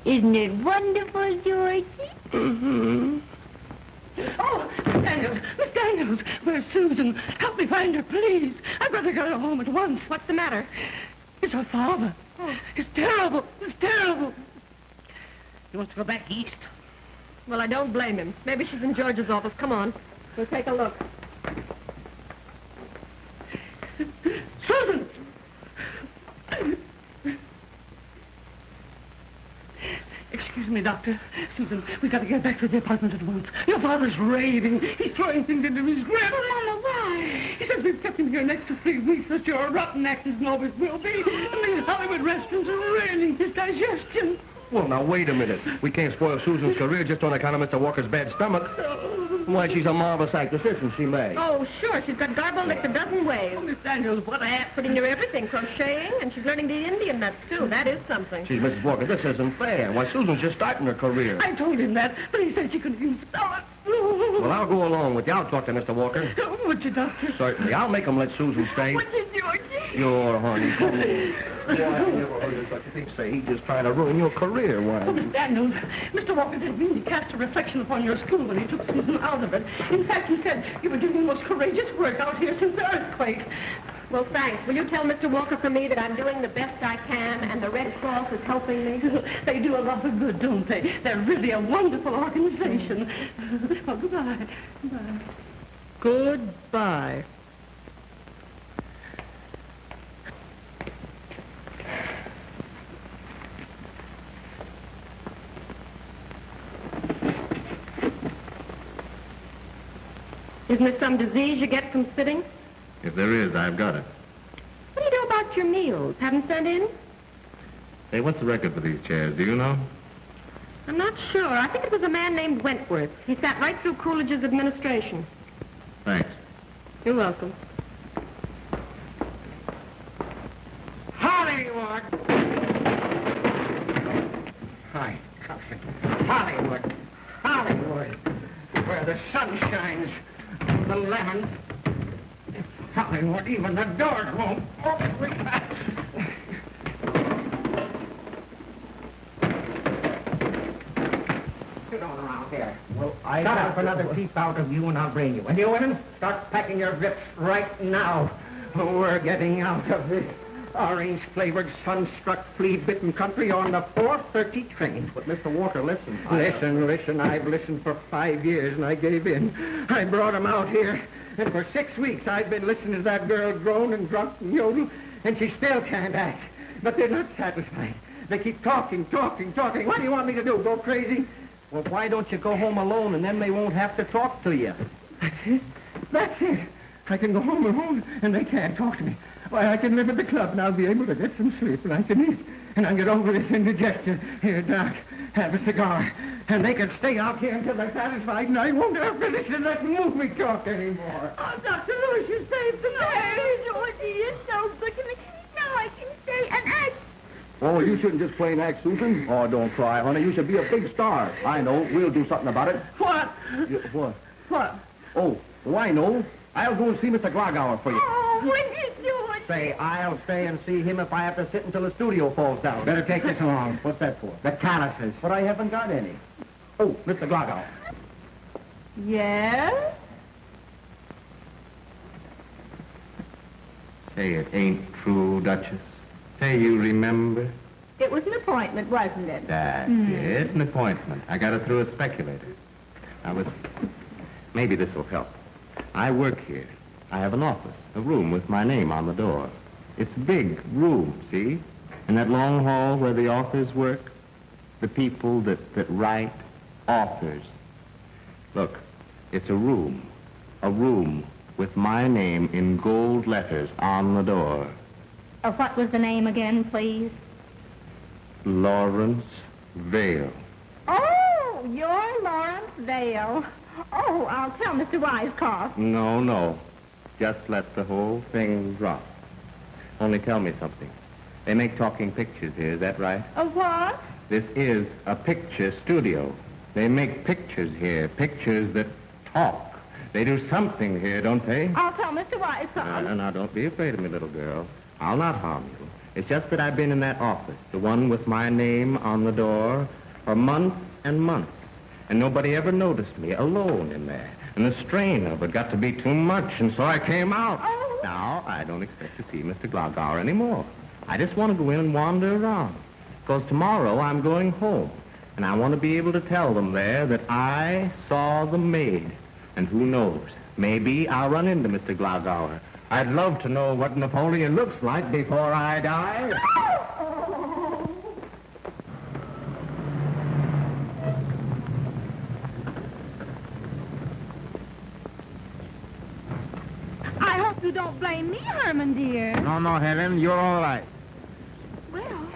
Isn't it wonderful, Georgie? Mm-hmm. Oh, Miss Daniels, Miss Daniels, where's Susan? Help me find her, please. I'd rather get her home at once. What's the matter? It's her father. Oh. It's terrible. It's terrible. He wants to go back east. Well, I don't blame him. Maybe she's in George's office. Come on. We'll take a look. Susan! Excuse me, Doctor. Susan, we got to get back to the apartment at once. Your father's raving. He's throwing things into his grip. Mama, why? He says we've kept him here next to 3 weeks, that you're a rotten actor and always will be. And these Hollywood restaurants are ruining his digestion. Well, now, wait a minute. We can't spoil Susan's career just on account of Mr. Walker's bad stomach. Why, she's a marvelous actress, isn't she, May? Oh, sure. She's got garble mixed a dozen ways. Oh, Miss Daniels, what a hat. Putting her everything, crocheting, and she's learning the Indian nuts, too. That is something. Geez, Mrs. Walker, this isn't fair. Why, Susan's just starting her career. I told him that, but he said she couldn't even spell it. Well, I'll go along with you. I'll talk to Mr. Walker. Would you, Doctor? Certainly. I'll make him let Susan stay. Would you, Georgie? Sure, honey. Come on. Why, I never heard of such a thing. Say, he's just trying to ruin your career, Oh, why? Miss Daniels, Mr. Walker didn't mean to cast a reflection upon your school when he took Susan out of it. In fact, he said you were doing the most courageous work out here since the earthquake. Well, thanks. Will you tell Mr. Walker for me that I'm doing the best I can and the Red Cross is helping me? They do a lot of good, don't they? They're really a wonderful organization. Oh, goodbye. Goodbye. Goodbye. Isn't there some disease you get from sitting? If there is, I've got it. What do you do about your meals? Haven't sent in? Hey, what's the record for these chairs? Do you know? I'm not sure. I think it was a man named Wentworth. He sat right through Coolidge's administration. Thanks. You're welcome. Hollywood! Hi, Coffee. Hollywood. Hollywood. Where the sun shines. The lemon. Hollywood, even the doors won't open. Sit on around here. Well, I got up another peep out of you and I'll bring you. And you women, start packing your grips right now. We're getting out of this orange-flavored, sun-struck, flea-bitten country on the 4:30 train. But, Mr. Walker, listen. Listen. I've listened for 5 years and I gave in. I brought him out here. And for 6 weeks I've been listening to that girl groan and grunt and yodel. and she still can't act. But they're not satisfied. They keep talking. What do you want me to do, go crazy? Well, why don't you go home alone, and then they won't have to talk to you? That's it. I can go home alone, and they can't talk to me. Why, I can live at the club, and I'll be able to get some sleep, and I can eat, and I'll get over this indigestion. Here, Doc, have a cigar. And they can stay out here until they're satisfied, and I won't have to listen to that movie talk anymore. Oh, Dr. Lewis, you saved the day. Georgie, you're so good to me. Now I can stay and act. Oh, you shouldn't just plain act, Susan. Oh, don't cry, honey. You should be a big star. I know. We'll do something about it. What? What? What? Oh, I know. I'll go and see Mr. Glogauer for you. Oh, when you do it. Say, I'll stay and see him if I have to sit until the studio falls down. Better take this along. What's that for? The calluses. But I haven't got any. Oh, Mr. Glogauer. Yes? Say, it ain't true, Duchess. Say, you remember? It was an appointment, wasn't it? That's it, an appointment. I got it through a speculator. Maybe this will help. I work here. I have an office, a room with my name on the door. It's a big room, see? In that long hall where the authors work, the people that write, authors. Look, it's a room with my name in gold letters on the door. What was the name again, please? Lawrence Vail. Oh, you're Lawrence Vail. Oh, I'll tell Mr. Wisecoff. No. Just let the whole thing drop. Only tell me something. They make talking pictures here, is that right? A what? This is a picture studio. They make pictures here, pictures that talk. They do something here, don't they? I'll tell Mr. Wisecoff. Now, don't be afraid of me, little girl. I'll not harm you. It's just that I've been in that office, the one with my name on the door, for months and months. And nobody ever noticed me alone in there. And the strain of it got to be too much, and so I came out. Oh. Now, I don't expect to see Mr. Glogauer anymore. I just want to go in and wander around. Because tomorrow I'm going home. And I want to be able to tell them there that I saw the maid. And who knows, maybe I'll run into Mr. Glogauer. I'd love to know what Napoleon looks like before I die. I hope you don't blame me, Herman, dear. No, Helen, you're all right. Well...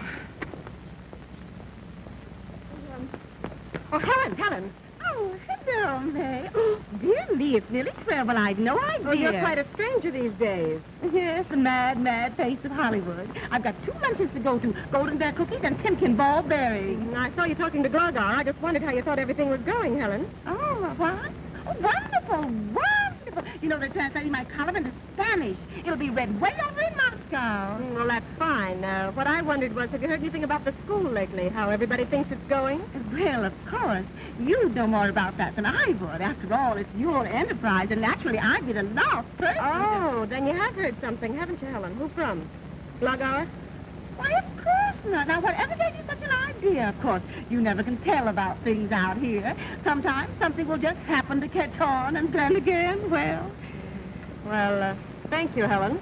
Oh, Helen. Oh, hello, May. Oh, dear me, it's nearly 12, and I'd no idea. Oh, you're quite a stranger these days. Yes, the mad face of Hollywood. I've got 2 lunches to go to, Golden Bear cookies and Timkin ball berries. I saw you talking to Glogauer. I just wondered how you thought everything was going, Helen. Oh, what? Oh, wonderful. You know, they're translating my column into Spanish. It'll be read way over in Moscow. Well, that's fine. What I wondered was, have you heard anything about the school lately? How everybody thinks it's going? Well, of course. You'd know more about that than I would. After all, it's your enterprise, and naturally I'd be the last person. Oh, then you have heard something, haven't you, Helen? Who from? Glogauer? Why, of course not. Now, whatever gave you such an idea? Of course, you never can tell about things out here. Sometimes something will just happen to catch on, and then again, well... Well, thank you, Helen.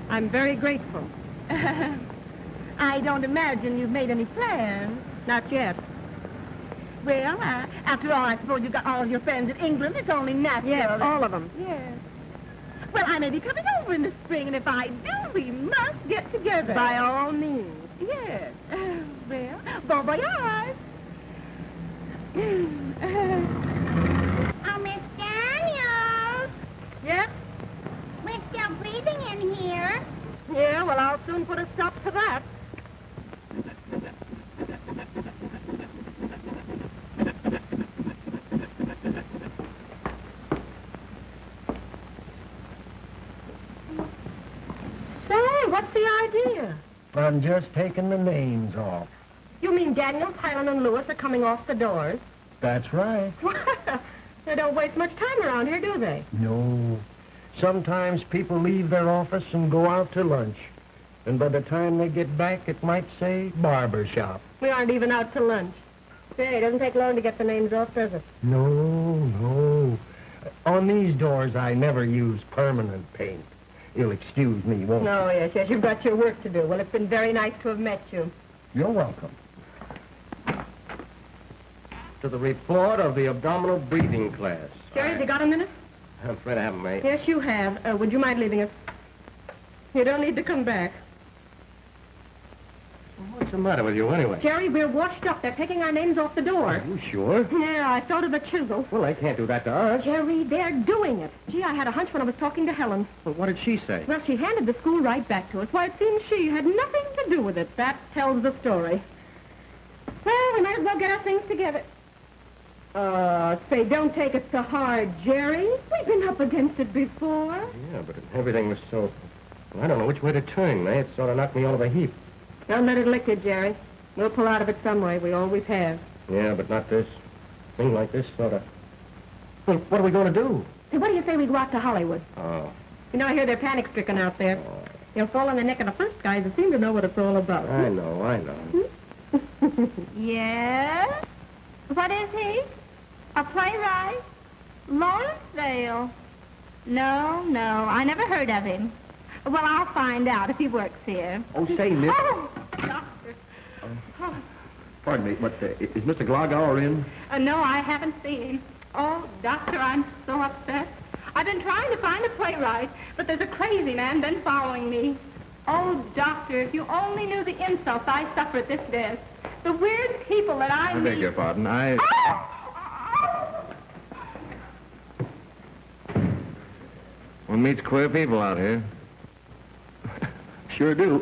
I'm very grateful. I don't imagine you've made any plans. Not yet. Well, after all, I suppose you've got all your friends in England. It's only natural. Yes, all of them. Yes. Well, I may be coming over in the spring, and if I do, we must get together. By all means. Yes. Well, bon voyage. Oh, Miss Daniels. Yes? We're still breathing in here. Yeah, well, I'll soon put a stop to that. Say, what's the idea? I'm just taking the names off. You mean Daniels, Hyland, and Lewis are coming off the doors? That's right. They don't waste much time around here, do they? No. Sometimes people leave their office and go out to lunch. And by the time they get back, it might say barber shop. We aren't even out to lunch. Say, it doesn't take long to get the names off, does it? No. On these doors, I never use permanent paint. You'll excuse me, won't you? Oh, yes, you've got your work to do. Well, it's been very nice to have met you. You're welcome. To the report of the abdominal breathing class. Jerry, have you got a minute? I'm afraid I haven't, mate. Yes, you have. Would you mind leaving us? You don't need to come back. What's the matter with you, anyway? Jerry, we're washed up. They're taking our names off the door. Are you sure? Yeah, I thought of the chisel. Well, they can't do that to us. Jerry, they're doing it. Gee, I had a hunch when I was talking to Helen. Well, what did she say? Well, she handed the school right back to us. Why, it seems she had nothing to do with it. That tells the story. Well, we might as well get our things together. Say, don't take it so hard, Jerry. We've been up against it before. Yeah, but everything was so... Well, I don't know which way to turn, May. It sort of knocked me all of a heap. Don't let it lick you, Jerry. We'll pull out of it some way. We always have. Yeah, but not this. Thing like this sort of... Well, what are we going to do? Say, what do you say we go out to Hollywood? Oh. You know, I hear they're panic-stricken out there. They'll fall on the neck of the first guys that seem to know what it's all about. I know. Yes? What is he? A playwright? Lawrence Vail? No, I never heard of him. Well, I'll find out if he works here. Oh, say, Miss... Oh, doctor. Pardon me, but is Mr. Glogauer in? No, I haven't seen him. Oh, doctor, I'm so upset. I've been trying to find a playwright, but there's a crazy man been following me. Oh, doctor, if you only knew the insults I suffer at this desk. The weird people that I meet. I beg your pardon. One meets queer people out here. Sure do.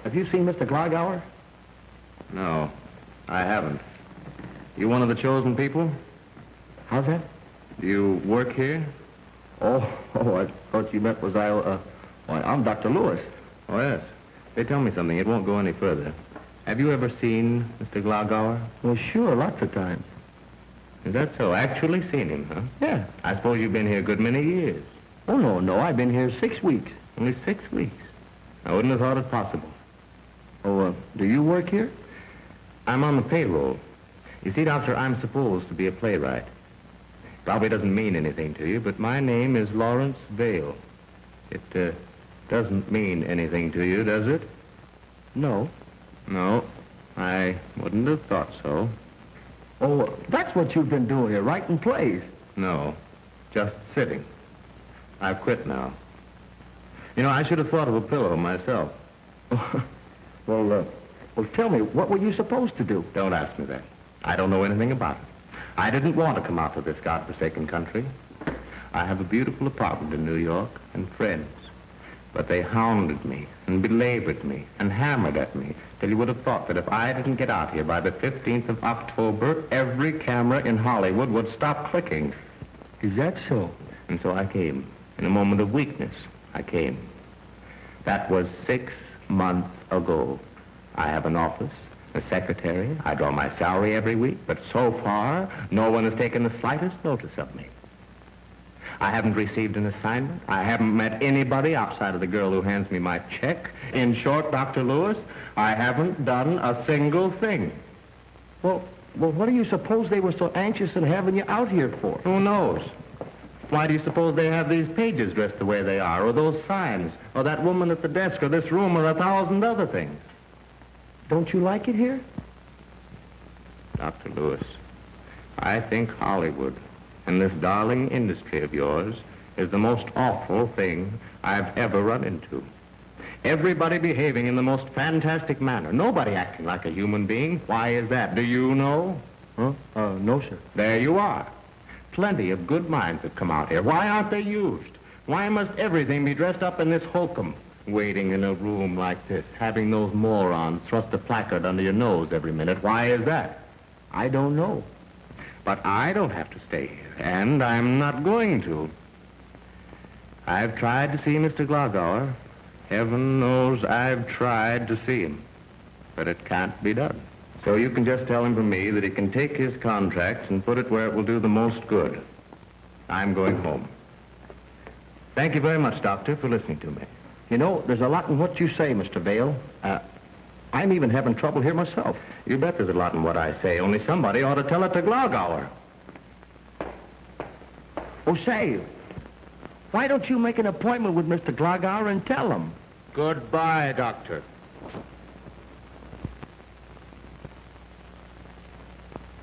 Have you seen Mr. Glogauer? No, I haven't. You one of the chosen people? How's that? Do you work here? Oh, I thought you meant was why, I'm Dr. Lewis. Oh, yes. They tell me something. It won't go any further. Have you ever seen Mr. Glogauer? Well, sure, lots of times. Is that so? Actually seen him, huh? Yeah. I suppose you've been here a good many years. Oh, no, I've been here 6 weeks. Only 6 weeks. I wouldn't have thought it possible. Oh, do you work here? I'm on the payroll. You see, Doctor, I'm supposed to be a playwright. Probably doesn't mean anything to you, but my name is Lawrence Vail. It, doesn't mean anything to you, does it? No. No, I wouldn't have thought so. Oh, that's what you've been doing here, writing plays. No, just sitting. I've quit now. You know, I should have thought of a pillow myself. Well, tell me, what were you supposed to do? Don't ask me that. I don't know anything about it. I didn't want to come out to this godforsaken country. I have a beautiful apartment in New York and friends. But they hounded me and belabored me and hammered at me till you would have thought that if I didn't get out here by the 15th of October, every camera in Hollywood would stop clicking. Is that so? And so I came. In a moment of weakness, I came. That was 6 months ago. I have an office, a secretary. I draw my salary every week, but so far, no one has taken the slightest notice of me. I haven't received an assignment. I haven't met anybody outside of the girl who hands me my check. In short, Dr. Lewis, I haven't done a single thing. Well, what do you suppose they were so anxious in having you out here for? Who knows? Why do you suppose they have these pages dressed the way they are, or those signs, or that woman at the desk, or this room, or 1,000 other things? Don't you like it here? Dr. Lewis, I think Hollywood and this darling industry of yours is the most awful thing I've ever run into. Everybody behaving in the most fantastic manner. Nobody acting like a human being. Why is that? Do you know? Huh? No, sir. There you are. Plenty of good minds have come out here. Why aren't they used? Why must everything be dressed up in this hokum? Waiting in a room like this, having those morons thrust a placard under your nose every minute. Why is that? I don't know. But I don't have to stay here, and I'm not going to. I've tried to see Mr. Glogauer. Heaven knows I've tried to see him. But it can't be done. So you can just tell him from me that he can take his contract and put it where it will do the most good. I'm going home. Thank you very much, Doctor, for listening to me. You know, there's a lot in what you say, Mr. Vail. I'm even having trouble here myself. You bet there's a lot in what I say, only somebody ought to tell it to Glogauer. Oh, say, Why don't you make an appointment with Mr. Glogauer and tell him? Goodbye, Doctor.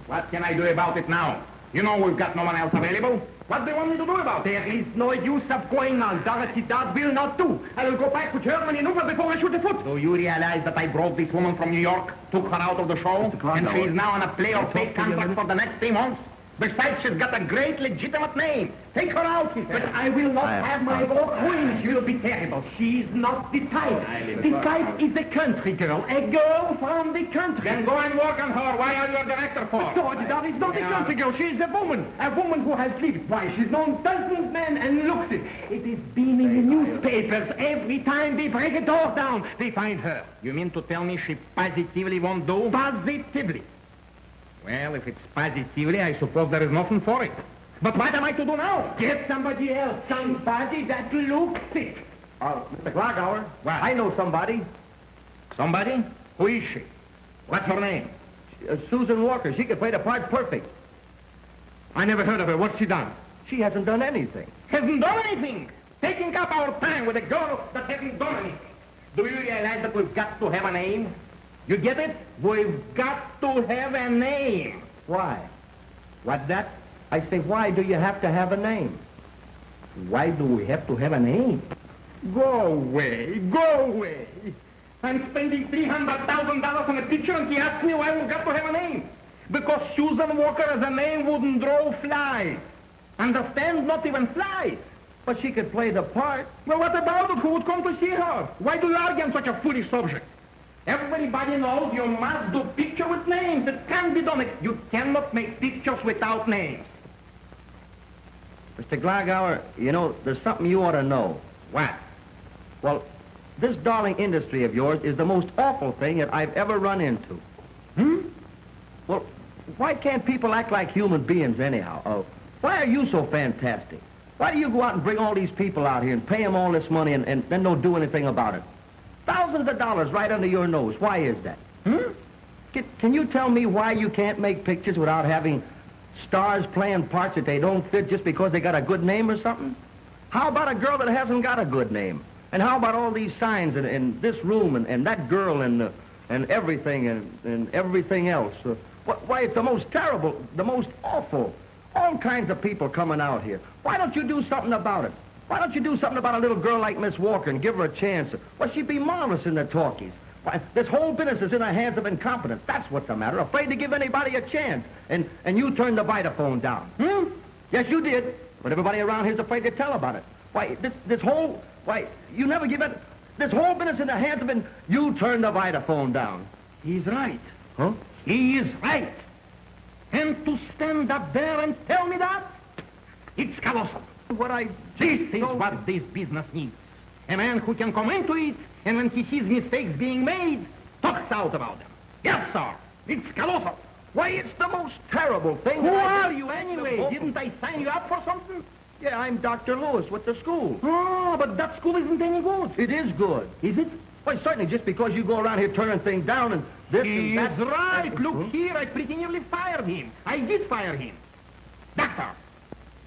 What can I do about it now? You know we've got no one else available. What do you want me to do about it? There is no use of going on. Dorothy Dodd will not do. I will go back to Herman in Uber before I shoot a foot. Do you realize that I brought this woman from New York, took her out of the show, and she is now on a play or pay contract for the next 3 months? Besides, she's got a great legitimate name. Take her out, he said. But I will not have my work ruined. She will be terrible. She's not the type. The type is a country girl. A girl from the country. Then go and work on her. Why are you a director for? George, that is not a country girl. She's a woman. A woman who has lived. Why, she's known dozens of men and looks it. It is been in the newspapers. Every time they break a door down, they find her. You mean to tell me she positively won't do? Positively. Well, if it's positively, I suppose there is nothing for it. But what am I to do now? Get somebody else. Somebody that looks it. Mr. Glogauer. What? I know somebody. Somebody? Who is she? What's her name? Susan Walker. She could play the part perfect. I never heard of her. What's she done? She hasn't done anything. Hasn't done anything. Taking up our time with a girl that hasn't done anything. Do you realize that we've got to have a name? You get it? We've got to have a name. Why? What's that? I say, why do you have to have a name? Why do we have to have a name? Go away. Go away. I'm spending $300,000 on a picture and he asks me why we've got to have a name. Because Susan Walker as a name wouldn't draw flies. Understand? Not even flies. But she could play the part. Well, what about it? Who would come to see her? Why do you argue on such a foolish subject? Everybody knows you must do picture with names. It can be done. You cannot make pictures without names. Mr. Glogauer, you know, there's something you ought to know. What? Well, this darling industry of yours is the most awful thing that I've ever run into. Well, why can't people act like human beings anyhow? Why are you so fantastic? Why do you go out and bring all these people out here and pay them all this money and then don't do anything about it? Thousands of dollars right under your nose. Why is that? Can you tell me why you can't make pictures without having stars playing parts that they don't fit just because they got a good name or something? How about a girl that hasn't got a good name? And how about all these signs in this room and that girl and everything and everything else? Why, it's the most terrible, the most awful. All kinds of people coming out here. Why don't you do something about it? Why don't you do something about a little girl like Miss Walker and give her a chance? Well, she'd be marvelous in the talkies. Why, this whole business is in the hands of incompetence. That's what's the matter. Afraid to give anybody a chance. And you turned the Vitaphone down. Yes, you did. But everybody around here's afraid to tell about it. Why, this whole... Why, you never give it... This whole business in the hands of... You turned the Vitaphone down. He's right. Huh? He is right. And to stand up there and tell me that, it's colossal. This is what this business needs. A man who can come into it, and when he sees mistakes being made, talks out about them. Yes, sir. It's colossal. Why, it's the most terrible thing. Who are you anyway? Didn't I sign you up for something? Yeah, I'm Dr. Lewis with the school. Oh, but that school isn't any good. It is good. Is it? Why, certainly, just because you go around here turning things down and this and that. He's right. Look here, I pretty nearly fired him. I did fire him. Doctor,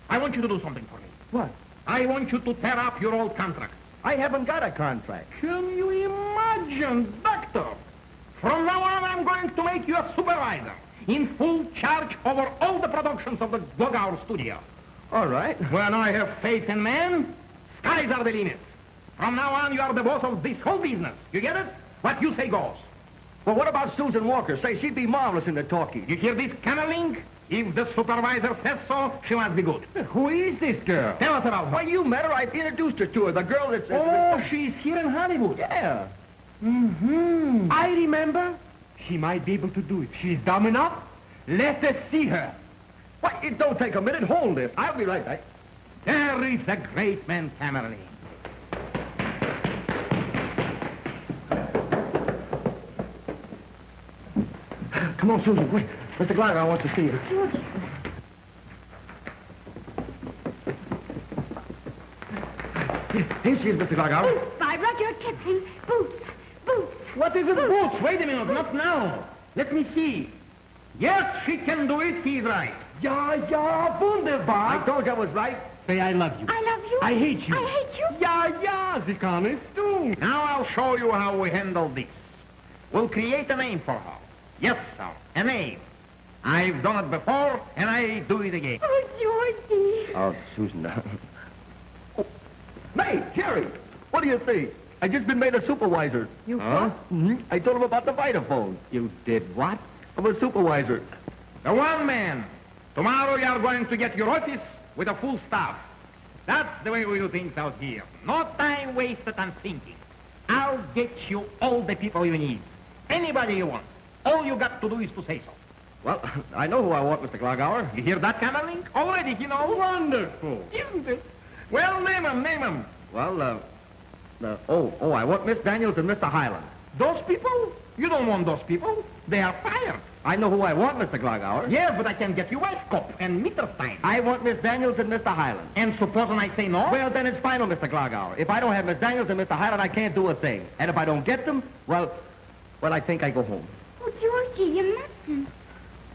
I want you to do something for me. What? I want you to tear up your old contract. I haven't got a contract. Can you imagine, Doctor? From now on, I'm going to make you a supervisor in full charge over all the productions of the Glogauer studio. All right. When I have faith in men, skies are the limit. From now on, you are the boss of this whole business. You get it? What you say goes. Well, what about Susan Walker? Say, she'd be marvelous in the talkie. You hear this canneling? If the supervisor says so, she must be good. Who is this girl? Tell us about her. Why, you met her. I introduced her to her. The girl that's... Oh, she's here in Hollywood. Yeah. I remember. She might be able to do it. She's dumb enough. Let us see her. Why, it don't take a minute. Hold this. I'll be right back. There is the great man, Tamerlane. Come on, Susan, quick. Mr. Glogauer wants to see you. Here she is, Mr. Glogauer. Boots, by Rudyard Kipling. Boots, boots. What is it, boots? Wait a minute, not now. Let me see. Yes, she can do it. He's right. Ja, wunderbar. I told you I was right. Say I love you. I love you. I hate you. I hate you. Yeah, the honest too. Now I'll show you how we handle this. We'll create a name for her. Yes, sir, a name. I've done it before, and I do it again. Oh, Georgie. Oh, Susan. Hey, Jerry, what do you think? I just been made a supervisor. You Huh? I told him about the Vitaphone. You did what? I'm a supervisor. The one man. Tomorrow you are going to get your office with a full staff. That's the way we do things out here. No time wasted on thinking. I'll get you all the people you need. Anybody you want. All you got to do is to say so. Well, I know who I want, Mr. Glogauer. You hear that, Camerling? Already, you know. Wonderful. Isn't it? Well, name 'em. Well, I want Miss Daniels and Mr. Hyland. Those people? You don't want those people. They are fired. I know who I want, Mr. Glogauer. Yes, but I can get you Weiskopf and Mitterstein. I want Miss Daniels and Mr. Hyland. And supposing I say no? Well, then it's final, Mr. Glogauer. If I don't have Miss Daniels and Mr. Hyland, I can't do a thing. And if I don't get them, well, I think I go home. Oh, Georgie, you mustn't.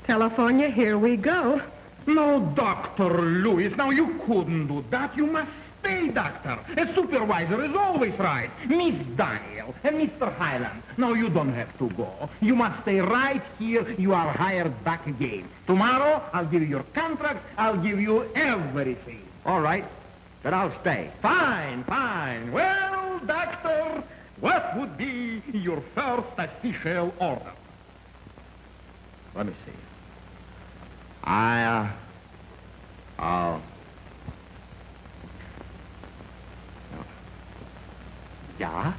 California, here we go. No, Dr. Louise. Now, you couldn't do that. You must stay, Doctor. A supervisor is always right. Miss Daniel and Mr. Hyland. No, you don't have to go. You must stay right here. You are hired back again. Tomorrow, I'll give you your contract. I'll give you everything. All right. Then I'll stay. Fine. Well, Doctor, what would be your first official order? Let me see. Yeah?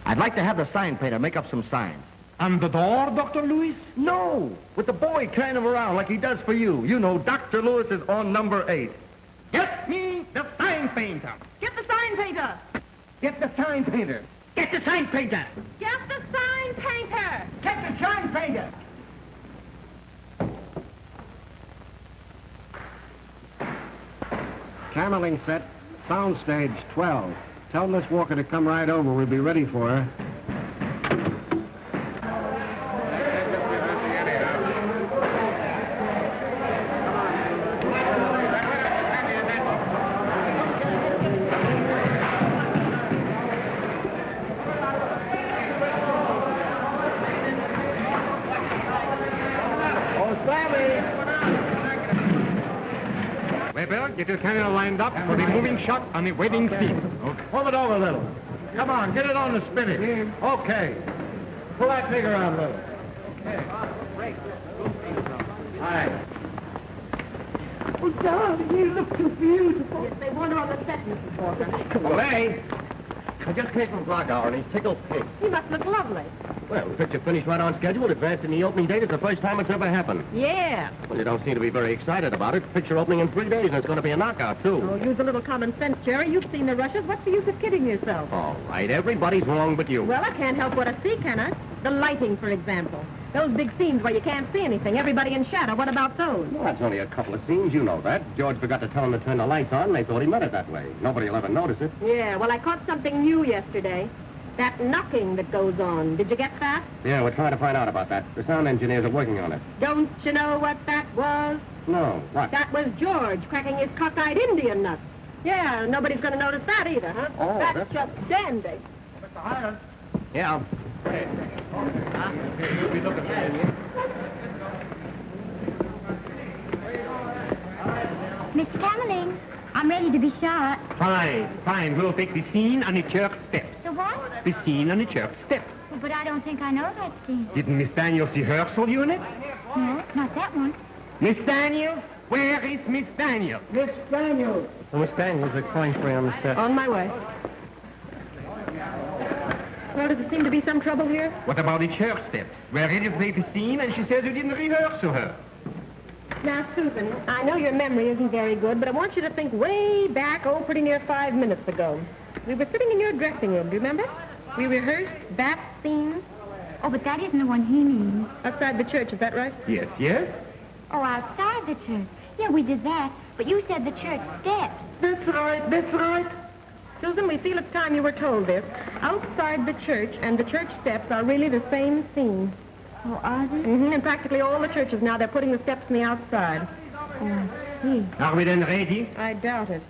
I'd like to have the sign painter make up some signs. On the door, Dr. Louise? No, with the boy carrying him around like he does for you. You know, Dr. Lewis is on number 8. Get me the sign painter. Get the sign painter. Get the sign painter. Get the sign painter. Get the sign painter. Get the sign painter. Cameling set, soundstage 12. Tell Miss Walker to come right over. We'll be ready for her. Weber, get your camera lined up for the moving shot on the wedding scene. Okay. Pull it over a little. Come on, get it on the spinet. Okay. Pull that figure out a little. Okay. All right. Oh, darling, you look too beautiful. Yes, they want her on the set, Mrs. Walker. Olay! I just came from Glogauer, and he's tickled pink. You must look lovely. Well, the picture finished right on schedule. Advanced in the opening date. It's the first time it's ever happened. Yeah. Well, you don't seem to be very excited about it. Picture opening in 3 days, and it's going to be a knockout, too. Oh, use a little common sense, Jerry. You've seen the rushes. What's the use of kidding yourself? All right, everybody's wrong but you. Well, I can't help what I see, can I? The lighting, for example. Those big scenes where you can't see anything, everybody in shadow. What about those? Well, that's only a couple of scenes. You know that. George forgot to tell him to turn the lights on, and they thought he meant it that way. Nobody will ever notice it. Yeah, well, I caught something new yesterday. That knocking that goes on. Did you get that? Yeah, we're trying to find out about that. The sound engineers are working on it. Don't you know what that was? No, what? That was George cracking his cockeyed Indian nuts. Yeah, nobody's going to notice that either, huh? Oh, that's just dandy. Mr. Hyland. Yeah. You'll be looking at it. Mr. Cameling, I'm ready to be shot. Fine. We'll take the scene on the church steps. The what? The scene on the church steps. Oh, but I don't think I know that scene. Didn't Miss Daniels rehearsal unit? No, not that one. Miss Daniels? Where is Miss Daniels? Miss Daniels. Miss Daniels is going for you on the set. On my way. Well, does there seem to be some trouble here? What about the church steps? We're ready to take the scene, and she says you didn't rehearse to her. Now, Susan, I know your memory isn't very good, but I want you to think way back, pretty near 5 minutes ago. We were sitting in your dressing room, do you remember? We rehearsed that scene. Oh, but that isn't the one he means. Outside the church, is that right? Yes. Oh, outside the church. Yeah, we did that. But you said the church steps. That's right. Susan, we feel it's time you were told this. Outside the church and the church steps are really the same scene. Oh, are they? Mm-hmm. In practically all the churches now, they're putting the steps on the outside. Oh. see. Are we then ready? I doubt it.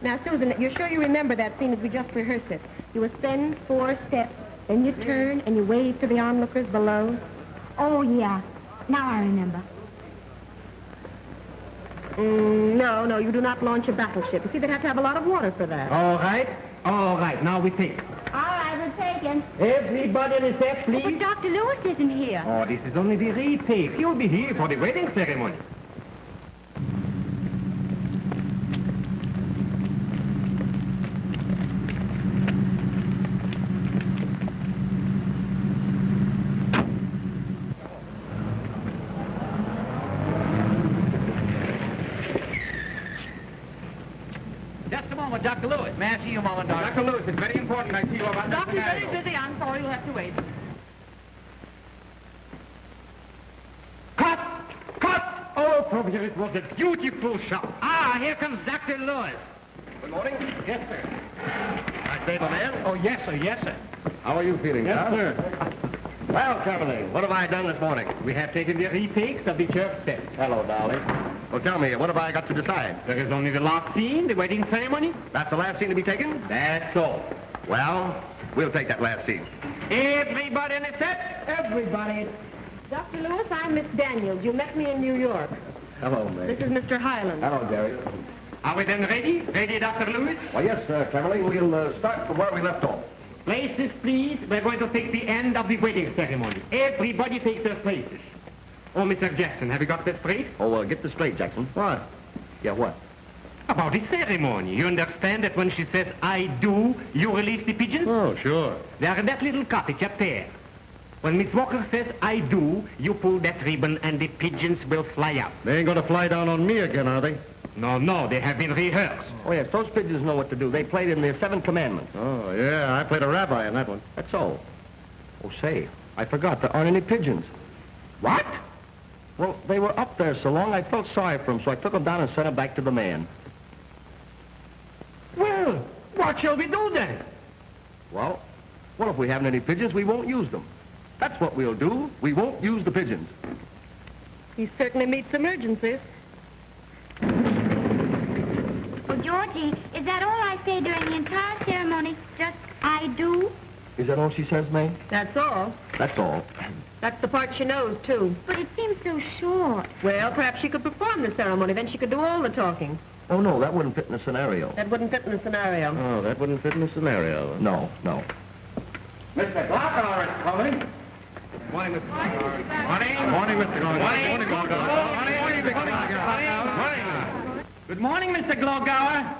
Now, Susan, you're sure you remember that scene as we just rehearsed it? You ascend 4 steps, then you turn and you wave to the onlookers below. Oh, yeah. Now I remember. No, you do not launch a battleship. You see, they'd have to have a lot of water for that. All right. Now we take. All right, we're taken. Everybody in the set, please. But Dr. Lewis isn't here. Oh, this is only the retake. He'll be here for the wedding ceremony. Just a moment, Dr. Lewis. May I see you a moment, Doctor? Dr. Lewis, it's very important I see you about that Doctor's very scenario. busy. I'm sorry you'll have to wait. Cut! Oh, Tobias, it was a beautiful shot. Ah, here comes Dr. Lewis. Good morning. Yes, sir. I say, my man. Oh, yes, sir. Yes, sir. How are you feeling, Yes, sir? sir. Well, Caroline, what have I done this morning? We have taken the retakes of the church steps. Hello, darling. Well, tell me, what have I got to decide? There is only the last scene, the wedding ceremony. That's the last scene to be taken? That's all. Well, we'll take that last scene. Everybody in the set? Everybody. Dr. Lewis, I'm Miss Daniels. You met me in New York. Hello, This is Mr. Hyland. Hello, Jerry. Are we then ready? Ready, Dr. Lewis? Well, yes, Caroline, we'll start from where we left off. Places, please. We're going to take the end of the wedding ceremony. Everybody takes their places. Oh, Mr. Jackson, have you got this straight? Oh, get this straight, Jackson. What? Yeah, what? About the ceremony. You understand that when she says, I do, you release the pigeons? Oh, sure. They are in that little cottage up there. When Miss Walker says, I do, you pull that ribbon and the pigeons will fly out. They ain't gonna fly down on me again, are they? No, they have been rehearsed. Oh, yes, those pigeons know what to do. They played in the 7 Commandments. Oh, yeah, I played a rabbi in that one. That's all. Oh, say, I forgot. There aren't any pigeons. What? Well, they were up there so long, I felt sorry for them, so I took them down and sent them back to the man. Well, what shall we do then? Well, if we haven't any pigeons, we won't use them. That's what we'll do. We won't use the pigeons. He certainly meets emergencies. Well, Georgie, is that all I say during the entire ceremony? Just, I do? Is that all she says, May? That's all. That's all. That's the part she knows, too. But it seems so short. Well, perhaps she could perform the ceremony. Then she could do all the talking. Oh, no, that wouldn't fit in the scenario. That wouldn't fit in the scenario. Oh, that wouldn't fit in the scenario. No. Mr. Glogauer is coming. Morning, Mr. Glogauer. Morning. Morning, Mr. Glogauer. Morning, Morning. Good morning, Mr. Glogauer.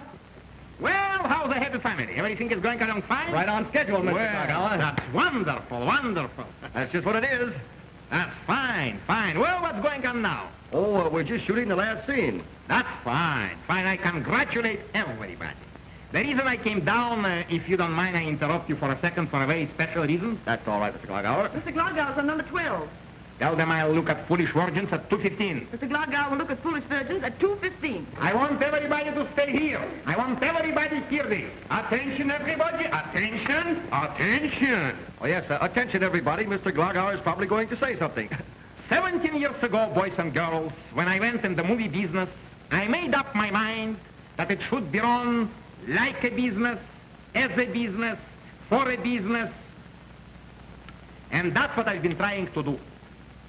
Well, how's the happy family? Everything is going along fine? Right on schedule, Mr. Glogauer. That's wonderful. That's just what it is. That's fine. Well, what's going on now? Oh, we're just shooting the last scene. That's fine. I congratulate everybody. The reason I came down, if you don't mind, I interrupt you for a second for a very special reason. That's all right, Mr. Glogauer. Mr. Glogauer's on number 12. Tell them I'll look at foolish virgins at 2:15. Mr. Glogauer will look at foolish virgins at 2:15. I want everybody to stay here. I want everybody to hear this. Attention, everybody. Attention. Oh, yes, attention, everybody. Mr. Glogauer is probably going to say something. 17 years ago, boys and girls, when I went in the movie business, I made up my mind that it should be run like a business, as a business, for a business. And that's what I've been trying to do.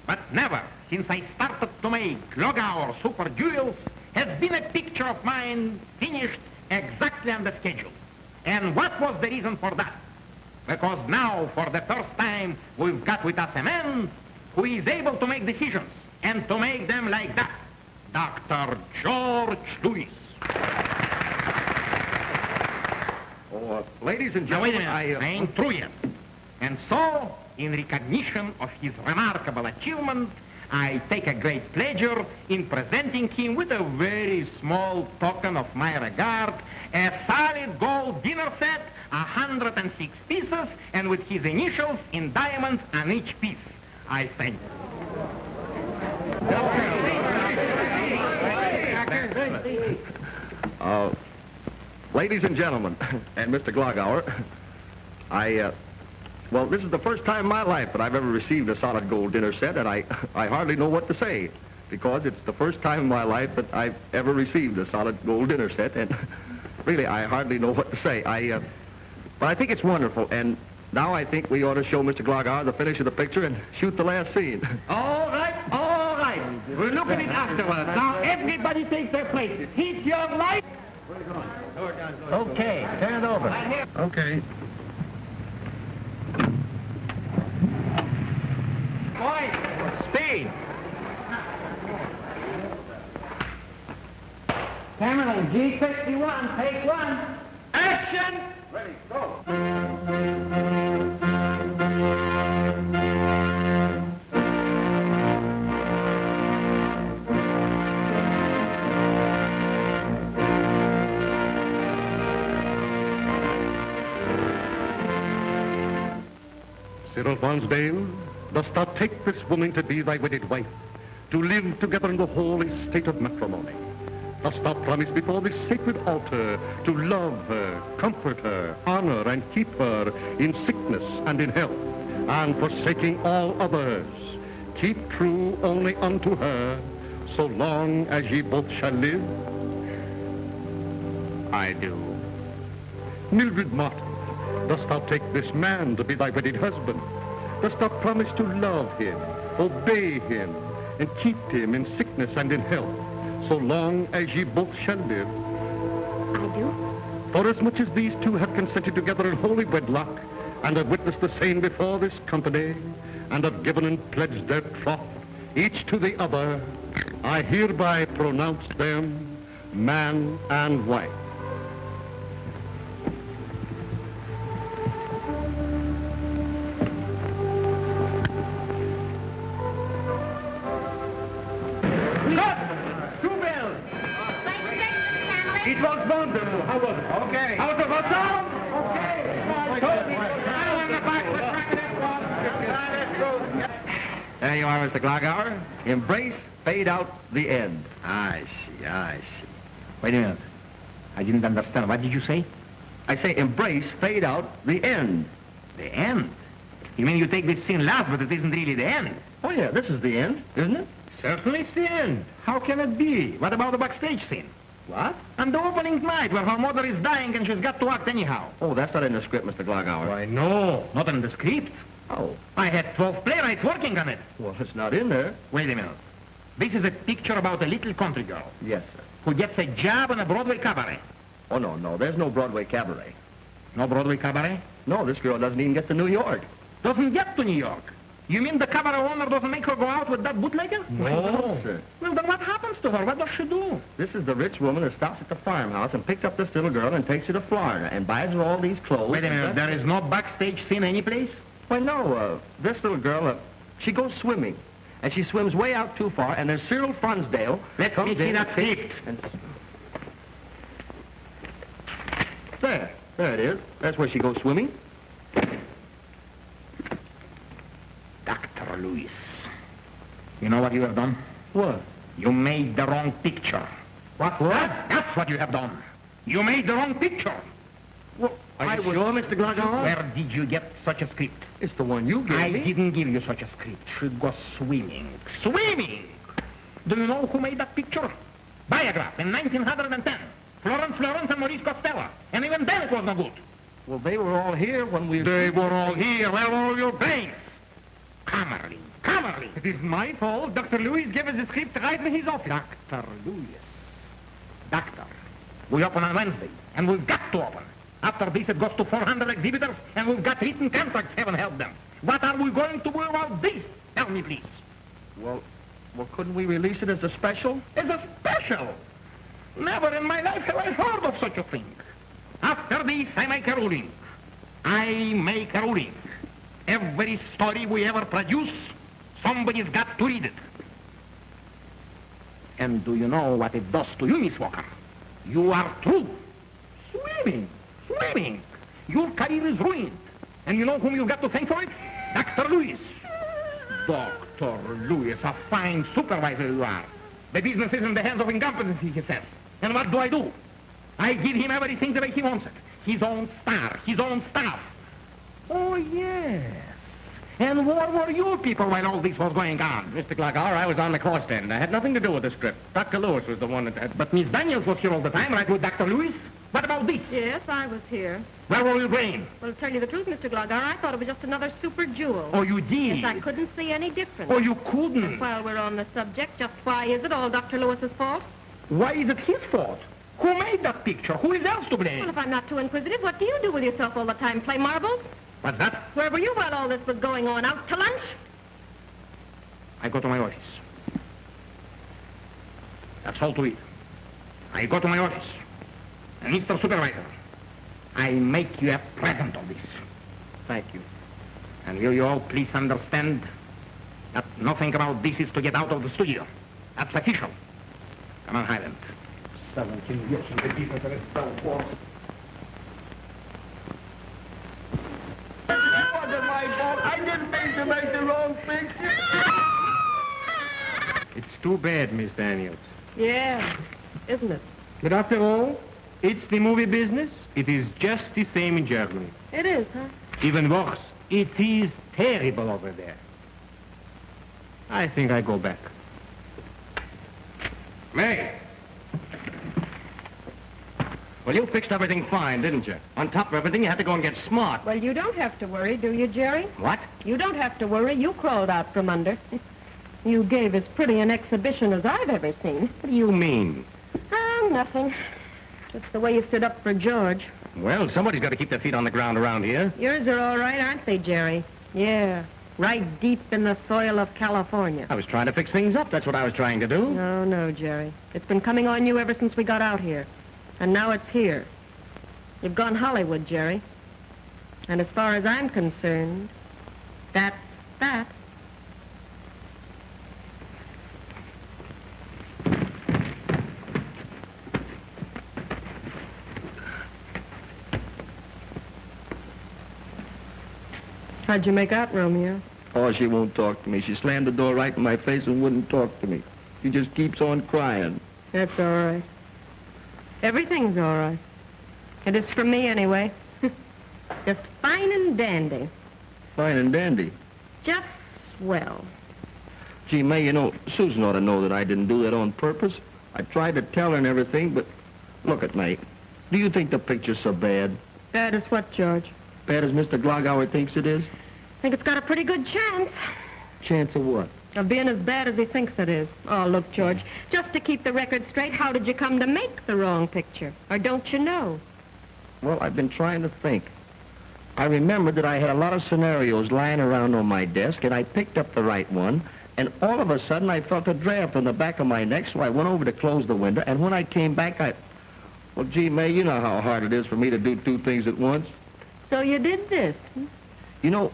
But never, since I started to make Glogauer Super Jewels, has been a picture of mine finished exactly on the schedule. And what was the reason for that? Because now, for the first time, we've got with us a man who is able to make decisions, and to make them like that. Dr. George Lewis. Oh, ladies and Now, wait a gentlemen, minute. I ain't through yet. And so, in recognition of his remarkable achievement, I take a great pleasure in presenting him with a very small token of my regard, a solid gold dinner set, 106 pieces, and with his initials in diamonds on each piece. I thank you. Ladies and gentlemen, and Mr. Glogauer, well, this is the first time in my life that I've ever received a solid gold dinner set, and I hardly know what to say. because it's the first time in my life that I've ever received a solid gold dinner set, and really, I hardly know what to say. But I think it's wonderful, and now I think we ought to show Mr. Glogauer the finish of the picture and shoot the last scene. All right, all right. We'll look at it afterwards. Now, everybody takes their places. Keep your light. Okay, turn it over. Okay. Boys, speed. Cameron, G61, take one. Action! Ready, go. Cyril Vail, dost thou take this woman to be thy wedded wife, to live together in the holy state of matrimony? Dost thou promise before this sacred altar to love her, comfort her, honor, and keep her in sickness and in health, and forsaking all others, keep true only unto her, so long as ye both shall live? I do. Mildred Martin, dost thou take this man to be thy wedded husband? Dost thou promise to love him, obey him, and keep him in sickness and in health, so long as ye both shall live? I do. Forasmuch as these two have consented together in holy wedlock, and have witnessed the same before this company, and have given and pledged their troth, each to the other, I hereby pronounce them man and wife. It was wonderful. How was it? Okay. How was the sound? Okay. There you are, Mr. Glogauer. Embrace, fade out, the end. I see. Wait a minute. I didn't understand. What did you say? I say embrace, fade out, the end. The end? You mean you take this scene last, but it isn't really the end? Oh, yeah, this is the end, isn't it? Certainly it's the end. How can it be? What about the backstage scene? What? And the opening night where her mother is dying and she's got to act anyhow. Oh, that's not in the script, Mr. Glogauer. Why, no. Not in the script. Oh. I had 12 playwrights working on it. Well, it's not in there. Wait a minute. This is a picture about a little country girl Yes, sir. who gets a job in a Broadway cabaret. Oh, no, there's no Broadway cabaret. No Broadway cabaret? No, this girl doesn't even get to New York. Doesn't get to New York. You mean the cabaret owner doesn't make her go out with that bootlegger? No, sir. Well, then what happens to her? What does she do? This is the rich woman that stops at the farmhouse and picks up this little girl and takes her to Florida and buys her all these clothes. Wait a minute. There is no backstage scene anyplace? Why, no, this little girl, she goes swimming. And she swims way out too far, and there's Cyril Fronsdale. Let me see that script. There it is. That's where she goes swimming. Dr. Louise, you know what you have done? What? You made the wrong picture. What? That's what you have done. You made the wrong picture. Well, are you sure, Mr. Glogauer? Where did you get such a script? It's the one you gave I me. didn't give you such a script. She goes swimming. Swimming! Do you know who made that picture? Biograph in 1910. Florence and Maurice Costello. And even then it was no good. Well, they were all here when we... They were all here. Where were all your brains? Kammerling. It is my fault. Dr. Louise gave us the script right in his office. Dr. Louise. Doctor, we open on Wednesday, and we've got to open. After this, it goes to 400 exhibitors, and we've got written contracts, heaven help them. What are we going to do about this? Tell me, please. Well, couldn't we release it as a special? As a special? Never in my life have I heard of such a thing. After this, I make a ruling. Every story we ever produce, somebody's got to read it. And do you know what it does to you, Miss Walker? You are through. Swimming. Your career is ruined. And you know whom you've got to thank for it? Dr. Louise. Dr. Louise, a fine supervisor you are. The business is in the hands of incompetency, he says. And what do? I give him everything the way he wants it. His own star, his own staff. Oh, yes. And where were you people while all this was going on? Mr. Glogauer, I was on the course end. I had nothing to do with the script. Dr. Lewis was the one that had... But Miss Daniels was here all the time, right with Dr. Louise? What about this? Yes, I was here. Where were your brain? Well, to tell you the truth, Mr. Glogauer, I thought it was just another super jewel. Oh, you did? Yes, I couldn't see any difference. Oh, you couldn't? While we're on the subject, just why is it all Dr. Lewis's fault? Why is it his fault? Who made that picture? Who is else to blame? Well, if I'm not too inquisitive, what do you do with yourself all the time? Play marbles? What's that? Where were you while all this was going on? Out to lunch? I go to my office. That's all to it. I go to my office. And Mr. Supervisor, I make you a present of this. Thank you. And will you all please understand that nothing about this is to get out of the studio. That's official. Come on, Hyland. 17 years from the people for this fell for. It wasn't my fault. I didn't mean to make the wrong picture. It's too bad, Miss Daniels. Yeah, isn't it? But after all, it's the movie business. It is just the same in Germany. It is, huh? Even worse, it is terrible over there. I think I go back. May. Well, you fixed everything fine, didn't you? On top of everything, you had to go and get smart. Well, you don't have to worry, do you, Jerry? What? You don't have to worry. You crawled out from under. You gave as pretty an exhibition as I've ever seen. What do you mean? Oh, nothing. Just the way you stood up for George. Well, somebody's got to keep their feet on the ground around here. Yours are all right, aren't they, Jerry? Yeah, right deep in the soil of California. I was trying to fix things up. That's what I was trying to do. No, no, Jerry. It's been coming on you ever since we got out here. And now it's here. You've gone Hollywood, Jerry. And as far as I'm concerned, that's that. How'd you make out, Romeo? Oh, she won't talk to me. She slammed the door right in my face and wouldn't talk to me. She just keeps on crying. That's all right. Everything's all right. It is for me, anyway. Just fine and dandy. Fine and dandy. Just swell. Gee, May, you know, Susan ought to know that I didn't do that on purpose. I tried to tell her and everything, but look at May. Do you think the picture's so bad? Bad as what, George? Bad as Mr. Glogauer thinks it is? I think it's got a pretty good chance. Chance of what? Of being as bad as he thinks it is. Oh, look, George, just to keep the record straight, how did you come to make the wrong picture? Or don't you know? Well, I've been trying to think. I remembered that I had a lot of scenarios lying around on my desk, and I picked up the right one, and all of a sudden I felt a draft on the back of my neck, so I went over to close the window, and when I came back, Well, gee, May, you know how hard it is for me to do two things at once. So you did this? You know,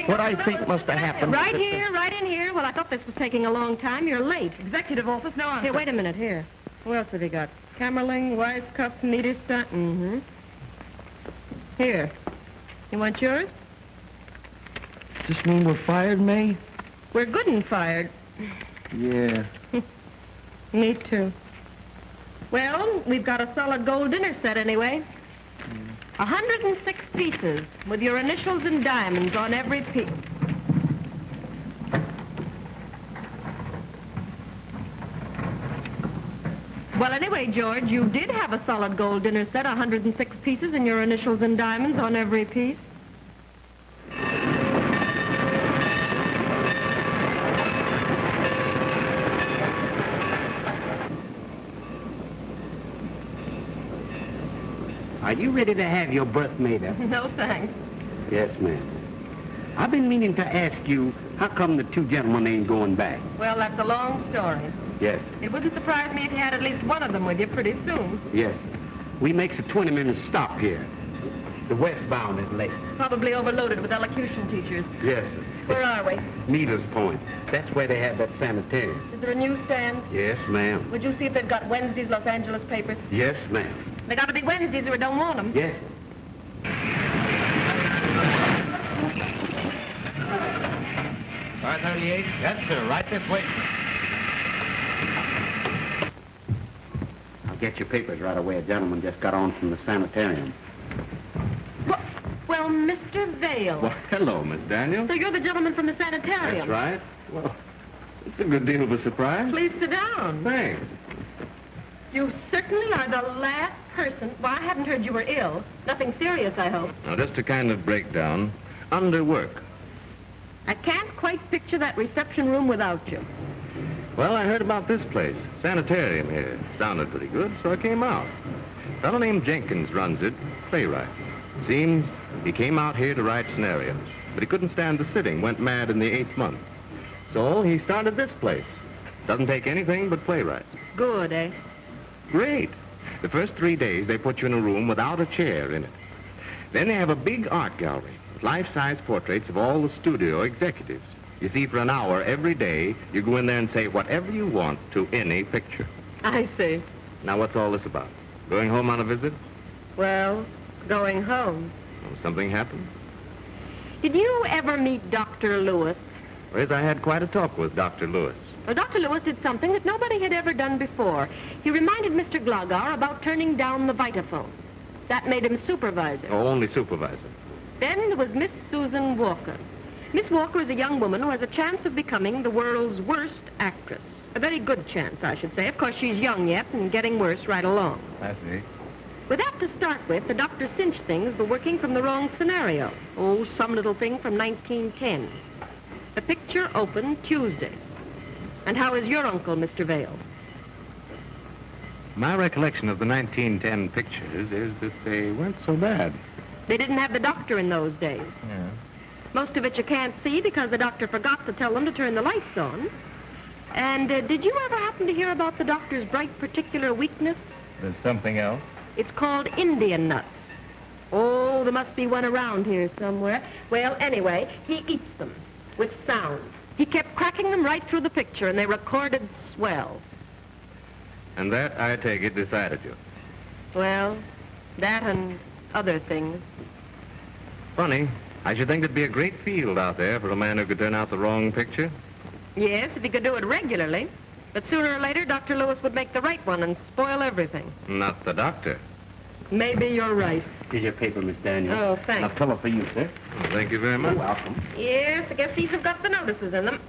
what I think must have happened... Right here, right in here. Well, I thought this was taking a long time. You're late. Executive office, no answer. Here, wait a minute, here. Who else have you got? Camerling, Weisskopf, Niederstein. Mm-hmm. Here. You want yours? Does this mean we're fired, May? We're good and fired. Yeah. Me too. Well, we've got a solid gold dinner set anyway. 106 pieces with your initials and diamonds on every piece. Well, anyway, George, you did have a solid gold dinner set, 106 pieces and your initials and diamonds on every piece. Are you ready to have your berth made up? No, thanks. Yes, ma'am. I've been meaning to ask you, how come the two gentlemen ain't going back? Well, that's a long story. Yes, It wouldn't surprise me if you had at least one of them with you pretty soon. yes. We makes a 20-minute stop here. The westbound is late. Probably overloaded with elocution teachers. Yes, Where are we? Needles Point. That's where they have that sanitarium. Is there a newsstand? Yes, ma'am. Would you see if they've got Wednesday's Los Angeles papers? Yes, ma'am. They got to be Wednesdays or we don't want them. Yes. 538? Yes, sir. Right this way. I'll get your papers right away. A gentleman just got on from the sanitarium. Well, Mr. Mr. Vail. Well, hello, Miss Daniels. So you're the gentleman from the sanitarium. That's right. Well, it's a good deal of a surprise. Please sit down. Thanks. You certainly are the last person. Well, I hadn't heard you were ill. Nothing serious, I hope. Now, just a kind of breakdown. Underwork. I can't quite picture that reception room without you. Well, I heard about this place, sanitarium here. Sounded pretty good, so I came out. A fellow named Jenkins runs it, playwright. Seems he came out here to write scenarios, but he couldn't stand the sitting, went mad in the 8th month. So he started this place. Doesn't take anything but playwrights. Good, eh? Great. The first 3 days, they put you in a room without a chair in it. Then they have a big art gallery with life-size portraits of all the studio executives. You see, for an hour every day, you go in there and say whatever you want to any picture. I see. Now, what's all this about? Going home on a visit? Well, going home. Oh, something happened? Did you ever meet Dr. Lewis? Yes, I had quite a talk with Dr. Lewis. Well, Dr. Lewis did something that nobody had ever done before. He reminded Mr. Glogauer about turning down the Vitaphone. That made him supervisor. Oh, only supervisor. Then there was Miss Susan Walker. Miss Walker is a young woman who has a chance of becoming the world's worst actress. A very good chance, I should say. Of course, she's young yet and getting worse right along. I see. With that to start with, the doctor cinched things by working from the wrong scenario. Oh, some little thing from 1910. The picture opened Tuesday. And how is your uncle, Mr. Vail? My recollection of the 1910 pictures is that they weren't so bad. They didn't have the doctor in those days. Yeah. Most of it you can't see because the doctor forgot to tell them to turn the lights on. And did you ever happen to hear about the doctor's bright particular weakness? There's something else? It's called Indian nuts. Oh, there must be one around here somewhere. Well, anyway, he eats them with sound. He kept cracking them right through the picture, and they recorded swell. And that, I take it, decided you. Well, that and other things. Funny. I should think there'd be a great field out there for a man who could turn out the wrong picture. Yes, if he could do it regularly. But sooner or later, Dr. Lewis would make the right one and spoil everything. Not the doctor. Maybe you're right. Here's your paper, Miss Daniels. Oh, thanks. A fellow for you, sir. Well, thank you very much. You're welcome. Yes, I guess these have got the notices in them.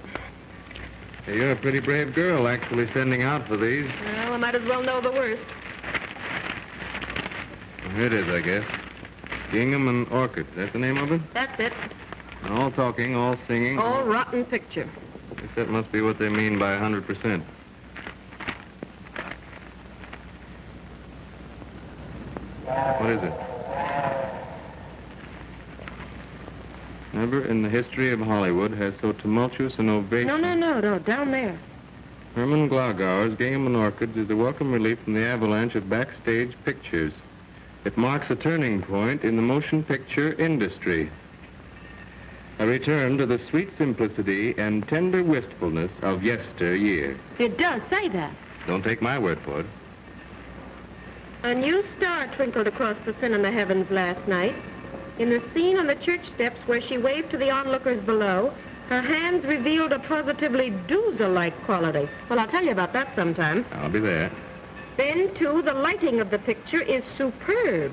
Hey, you're a pretty brave girl, actually sending out for these. Well, I might as well know the worst. Well, here it is, I guess. Gingham and Orchid. That's the name of it? That's it. All talking, all singing. All rotten picture. Guess that must be what they mean by 100%. What is it? Never in the history of Hollywood has so tumultuous an ovation. No, down there. Herman Glogauer's Gingham and Orchids is a welcome relief from the avalanche of backstage pictures. It marks a turning point in the motion picture industry. A return to the sweet simplicity and tender wistfulness of yesteryear. It does say that. Don't take my word for it. A new star twinkled across the sin in the heavens last night. In the scene on the church steps where she waved to the onlookers below, her hands revealed a positively Doozer-like quality. Well, I'll tell you about that sometime. I'll be there. Then, too, the lighting of the picture is superb.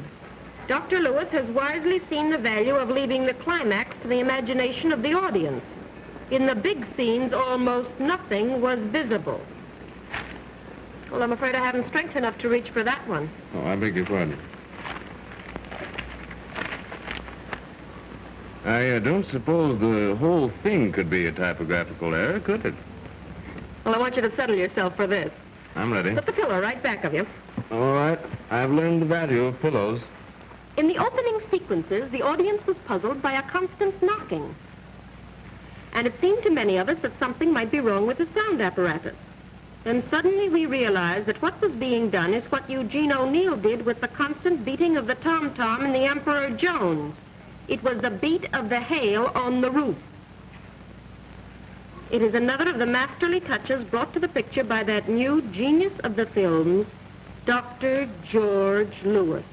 Dr. Lewis has wisely seen the value of leaving the climax to the imagination of the audience. In the big scenes, almost nothing was visible. Well, I'm afraid I haven't strength enough to reach for that one. Oh, I beg your pardon. I don't suppose the whole thing could be a typographical error, could it? Well, I want you to settle yourself for this. I'm ready. Put the pillow right back of you. All right. I've learned the value of pillows. In the opening sequences, the audience was puzzled by a constant knocking. And it seemed to many of us that something might be wrong with the sound apparatus. Then suddenly we realized that what was being done is what Eugene O'Neill did with the constant beating of the tom-tom in the Emperor Jones. It was the beat of the hail on the roof. It is another of the masterly touches brought to the picture by that new genius of the films, Dr. George Lewis.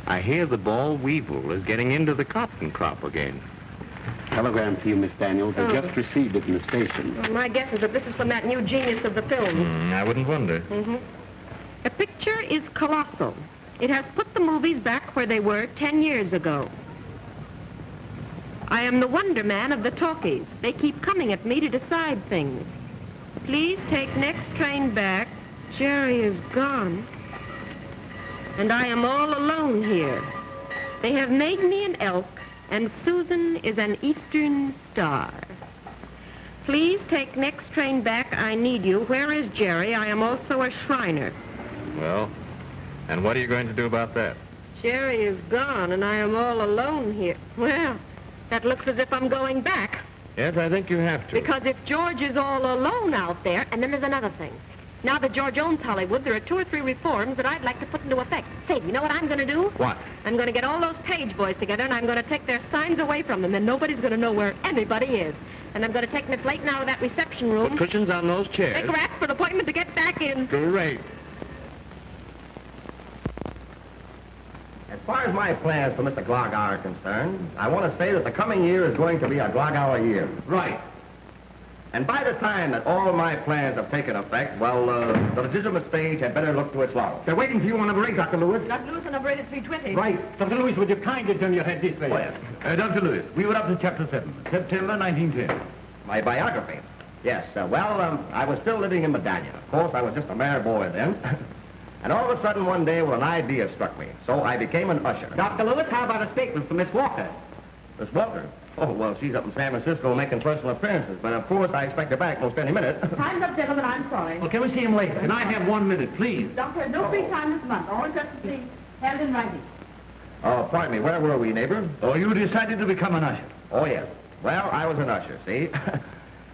I hear the ball weevil is getting into the cotton crop again. Telegram to you, Miss Daniels. I Oh. just received it in the station. Well, my guess is that this is from that new genius of the films. I wouldn't wonder. The picture is colossal. It has put the movies back where they were 10 years ago. I am the Wonder Man of the talkies. They keep coming at me to decide things. Please take next train back. Jerry is gone. And I am all alone here. They have made me an elk, and Susan is an eastern star. Please take next train back. I need you. Where is Jerry? I am also a Shriner. Well, and what are you going to do about that? Jerry is gone, and I am all alone here. Well, that looks as if I'm going back. Yes, I think you have to. Because if George is all alone out there, and then there's another thing. Now that George owns Hollywood, there are 2 or 3 reforms that I'd like to put into effect. Say, you know what I'm going to do? What? I'm going to get all those Page boys together, and I'm going to take their signs away from them, and nobody's going to know where anybody is. And I'm going to take Miss Leighton out of that reception room. Put cushions on those chairs. Make her ask for an appointment to get back in. Great. As far as my plans for Mr. Glogauer are concerned, I want to say that the coming year is going to be a Glogauer year. Right. And by the time that all my plans have taken effect, well, the legitimate stage had better look to its laurels. They're waiting for you on number 8, Dr. Lewis. Dr. Lewis on number 8 at 3:20. Right. Dr. Lewis, would you kindly turn your head this way? Oh, yes. Dr. Lewis, we were up to chapter 7, September 1910. My biography. Yes, I was still living in Medallion. Of course, I was just a mere boy then. And all of a sudden one day, well, an idea struck me. So I became an usher. Dr. Lewis, how about a statement from Miss Walker? Miss Walker? Oh, well, she's up in San Francisco making personal appearances. But, of course, I expect her back most any minute. Time's up, gentlemen. I'm sorry. Well, can we see him later? Can I have 1 minute, please? Doctor, no free time this month. All just to see held in writing. Oh, pardon me. Where were we, neighbor? Oh, you decided to become an usher. Oh, yes. Well, I was an usher, see?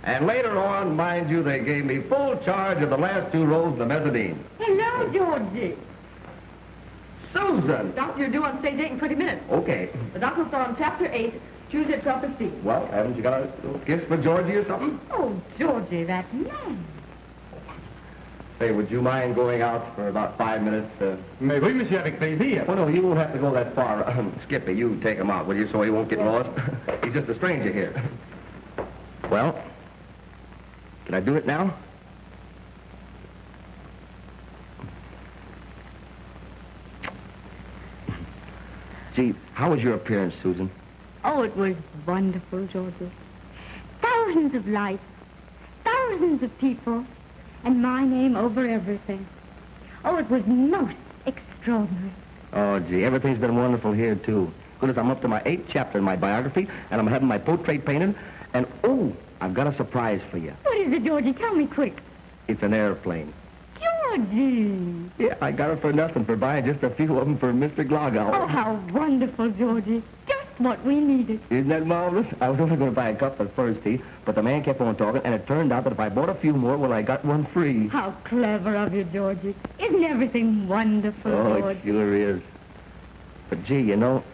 And later on, mind you, they gave me full charge of the last 2 rows of the mezzanine. Hello, Georgie. Susan! Doctor, you're due on stage 8 in 20 minutes. Okay. The doctor will start on chapter 8, Tuesday at 12:15. Well, haven't you got a little gift for Georgie or something? Oh, Georgie, that man. Say, would you mind going out for about 5 minutes? Mais oui, monsieur, avec plaisir. Well, no, you won't have to go that far. Skippy, you take him out, will you, so he won't get lost? He's just a stranger here. Well, can I do it now? Gee, how was your appearance, Susan? Oh, it was wonderful, Georgie. Thousands of lights, thousands of people, and my name over everything. Oh, it was most extraordinary. Oh, gee, everything's been wonderful here, too. Goodness, I'm up to my 8th chapter in my biography, and I'm having my portrait painted, and, oh, I've got a surprise for you. What is it, Georgie? Tell me quick. It's an airplane. Georgie! Yeah, I got it for nothing for buying just a few of them for Mr. Glogauer. Oh, how wonderful, Georgie. Just what we needed. Isn't that marvelous? I was only going to buy a couple at first, see, but the man kept on talking, and it turned out that if I bought a few more, well, I got one free. How clever of you, Georgie. Isn't everything wonderful, Oh, George? it sure is. But, gee, you know,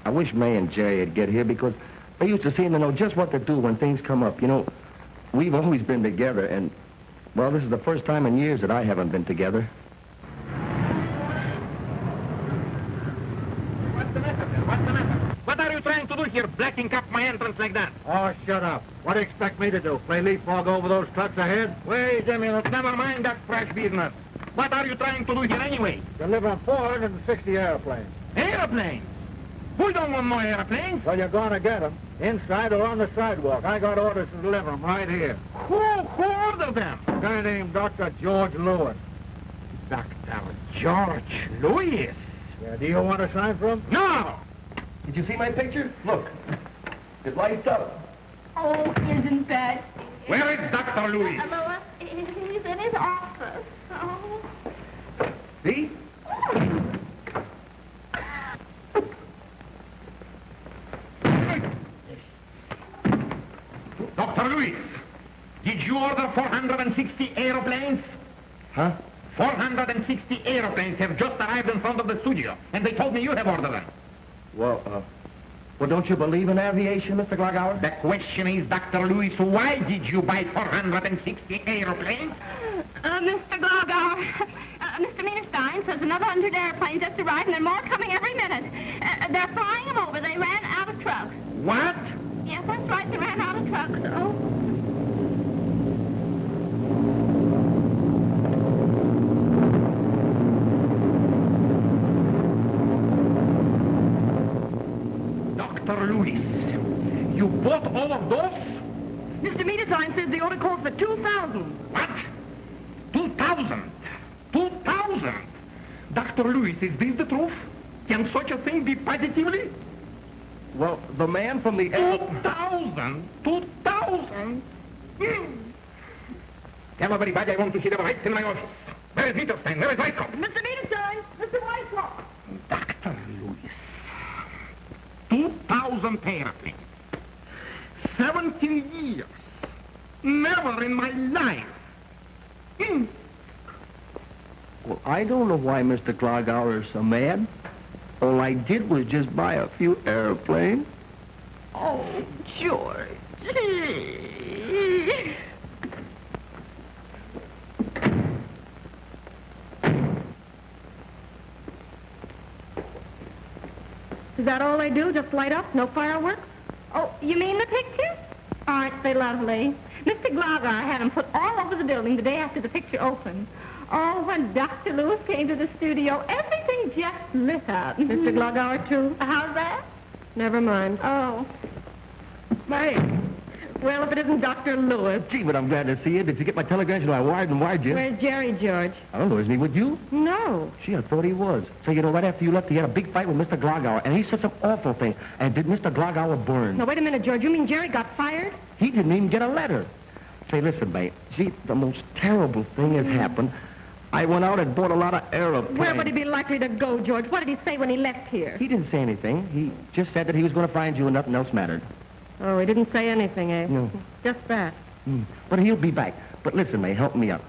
I wish May and Jerry would get here because they used to seem to know just what to do when things come up. You know, we've always been together, and, well, this is the first time in years that I haven't been together. What's the matter, sir? What's the matter? What are you trying to do here, blocking up my entrance like that? Oh, shut up. What do you expect me to do? Play leapfrog over those trucks ahead? Wait a minute, never mind that trash business. What are you trying to do here anyway? Delivering 460 airplanes. Airplanes? We don't want no airplanes. Well, you're going to get them. Inside or on the sidewalk. I got orders to deliver them right here. Who ordered them? A guy named Dr. George Lewis. Dr. George Louise. Yeah, do you want to sign for him? No! Did you see my picture? Look. It lights up. Oh, isn't that... Where is Dr. Louise? Hello, he's in his office. Oh. See? Dr. Louise, did you order 460 airplanes? Huh? 460 airplanes have just arrived in front of the studio, and they told me you have ordered them. Well, don't you believe in aviation, Mr. Glogauer? The question is, Dr. Louise, why did you buy 460 airplanes? Mr. Glogauer, Mr. Meanestein says another 100 airplanes just arrived, and there are more coming every minute. They're flying them over. They ran out of trucks. What? Yes, that's right. They ran out of trucks. Oh. Louise, you bought all of those? Mr. Meter sign says the order calls for 2,000. What? 2,000? 2,000? Dr. Louise, is this the truth? Can such a thing be positively? Well, the man from the... 2,000? 2,000? Tell everybody I want to see the rights in my office. Where is Mittelstein? Where is Wyckoff? Mr. Meter sign, Mr. Wyckoff. Dr. Louise. 2,000 airplanes. 17 years. Never in my life. Well, I don't know why Mr. Glogauer is so mad. All I did was just buy a few airplanes. Oh, George. Is that all they do? Just light up? No fireworks? Oh, you mean the pictures? Aren't they lovely? Mr. Glogauer had them put all over the building the day after the picture opened. Oh, when Dr. Lewis came to the studio, everything just lit up. Mr. Glogauer, too? How's that? Never mind. Oh. May. Well, if it isn't Dr. Lewis. Gee, but I'm glad to see you. Did you get my telegram? You know, I wired and wired you. Where's Jerry, George? I don't know. Isn't he with you? No. Gee, I thought he was. So, you know, right after you left, he had a big fight with Mr. Glogauer, and he said some awful thing. And did Mr. Glogauer burn? Now, wait a minute, George. You mean Jerry got fired? He didn't even get a letter. Say, listen, mate. See, the most terrible thing has happened. I went out and bought a lot of aeroplanes. Where would he be likely to go, George? What did he say when he left here? He didn't say anything. He just said that he was going to find you and nothing else mattered. Oh, he didn't say anything, eh? No. Just that. But he'll be back. But listen, May, help me out.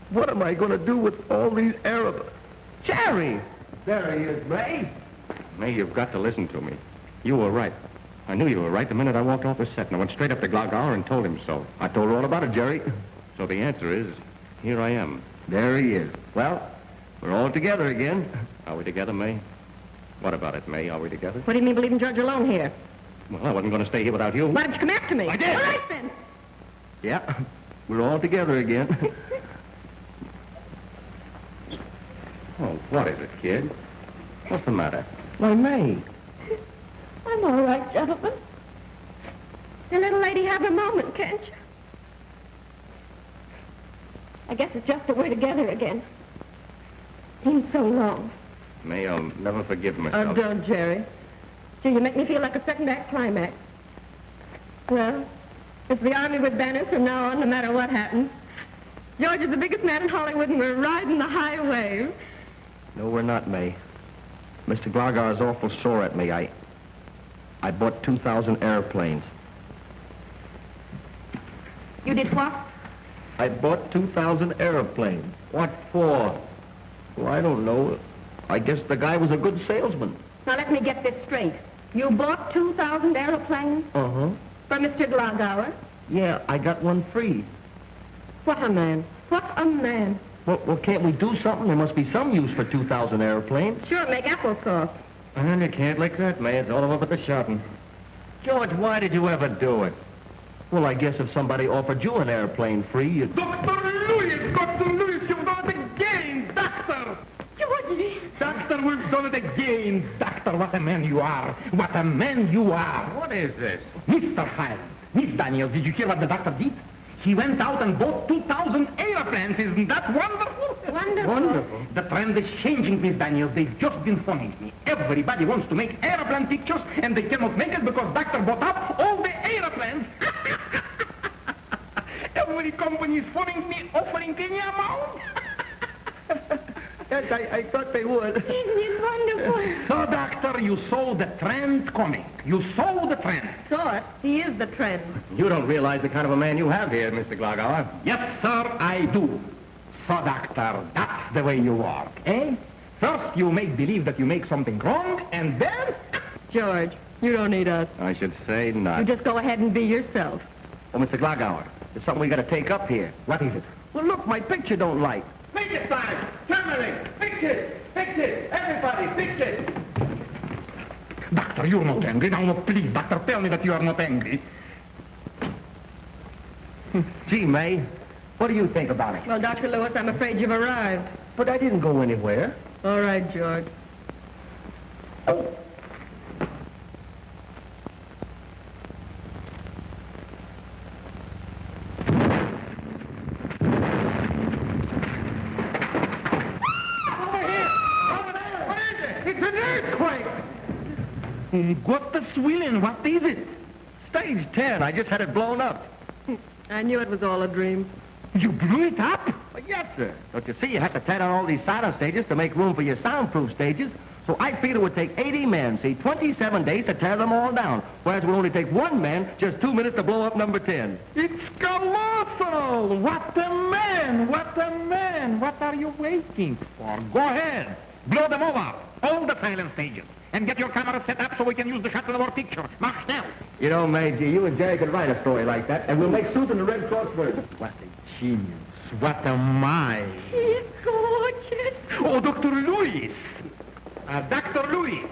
What am I going to do with all these aeroplanes? Jerry! There he is, May. May, you've got to listen to me. You were right. I knew you were right the minute I walked off the set, and I went straight up to Glogauer and told him so. I told her all about it, Jerry. So the answer is, here I am. There he is. Well, we're all together again. Are we together, May? What about it, May? Are we together? What do you mean by leaving George alone here? Well, I wasn't going to stay here without you. Why didn't you come after me? I did. All right, then. Yeah, we're all together again. Oh, what is it, kid? What's the matter? Why, May. I'm all right, gentlemen. The little lady have a moment, can't you? I guess it's just that we're together again. Seems so long. May, I'll never forgive Oh, myself. don't, Jerry. Gee, you make me feel like a second-act climax. Well, it's the Army with banners from now on, no matter what happens. George is the biggest man in Hollywood, and we're riding the high wave. No, we're not, May. Mr. Glogauer is awful sore at me. I bought 2,000 airplanes. You did what? I bought 2,000 airplanes. What for? Well, I don't know. I guess the guy was a good salesman. Now, let me get this straight. You bought 2,000 aeroplanes Uh-huh. for Mr. Glogauer? Yeah, I got one free. What a man. What a man. Well, can't we do something? There must be some use for 2,000 airplanes. Sure, make applesauce. And you can't like that, May. It's all over the shopping. George, why did you ever do it? Well, I guess if somebody offered you an airplane free, you'd... Dr. Louis! Dr. Louis, you've done it again, Doctor! Georgie! Doctor, we've done it again, Doctor. What a man you are. What a man you are. What is this? Mr. Hyland, Miss Daniels, did you hear what the doctor did? He went out and bought 2,000 airplanes. Isn't that wonderful? Wonderful. Wonderful. The trend is changing, Miss Daniels. They've just informed me. Everybody wants to make airplane pictures, and they cannot make it because Doctor bought up all the airplanes. Every company is phoning me, offering any amount. Yes, I thought they would. Isn't it wonderful? So, Doctor, you saw the trend coming. You saw the trend. Saw it. He is the trend. You don't realize the kind of a man you have here, Mr. Glogauer. Yes, sir, I do. So, Doctor, that's the way you work, eh? First, you make believe that you make something wrong, and then... George, you don't need us. I should say not. You just go ahead and be yourself. Oh, Mr. Glogauer, there's something we got to take up here. What is it? Well, look, my picture don't light. Fix it, time! Terminate! Fix it! Fix it! Everybody, fix it! Doctor, you're not angry. Now, no, please, Doctor, tell me that you are not angry. Gee, May, what do you think about it? Well, Dr. Lewis, I'm afraid you've arrived. But I didn't go anywhere. All right, George. Gottes Willen, what is it? Stage 10. I just had it blown up. I knew it was all a dream. You blew it up? Yes, sir. Don't you see, you have to tear down all these silent stages to make room for your soundproof stages. So I figured it would take 80 men, 27 days to tear them all down. Whereas it would only take one man just 2 minutes to blow up number 10. It's colossal! What a man! What a man! What are you waiting for? Go ahead. Blow them over. All the silent stages. And get your camera set up so we can use the shot in our picture. March now. You know, Major, you and Jerry could write a story like that, and we'll make Susan the Red Cross version. What a genius. What a mind. He's gorgeous. Oh, Dr. Louise. Dr. Louise.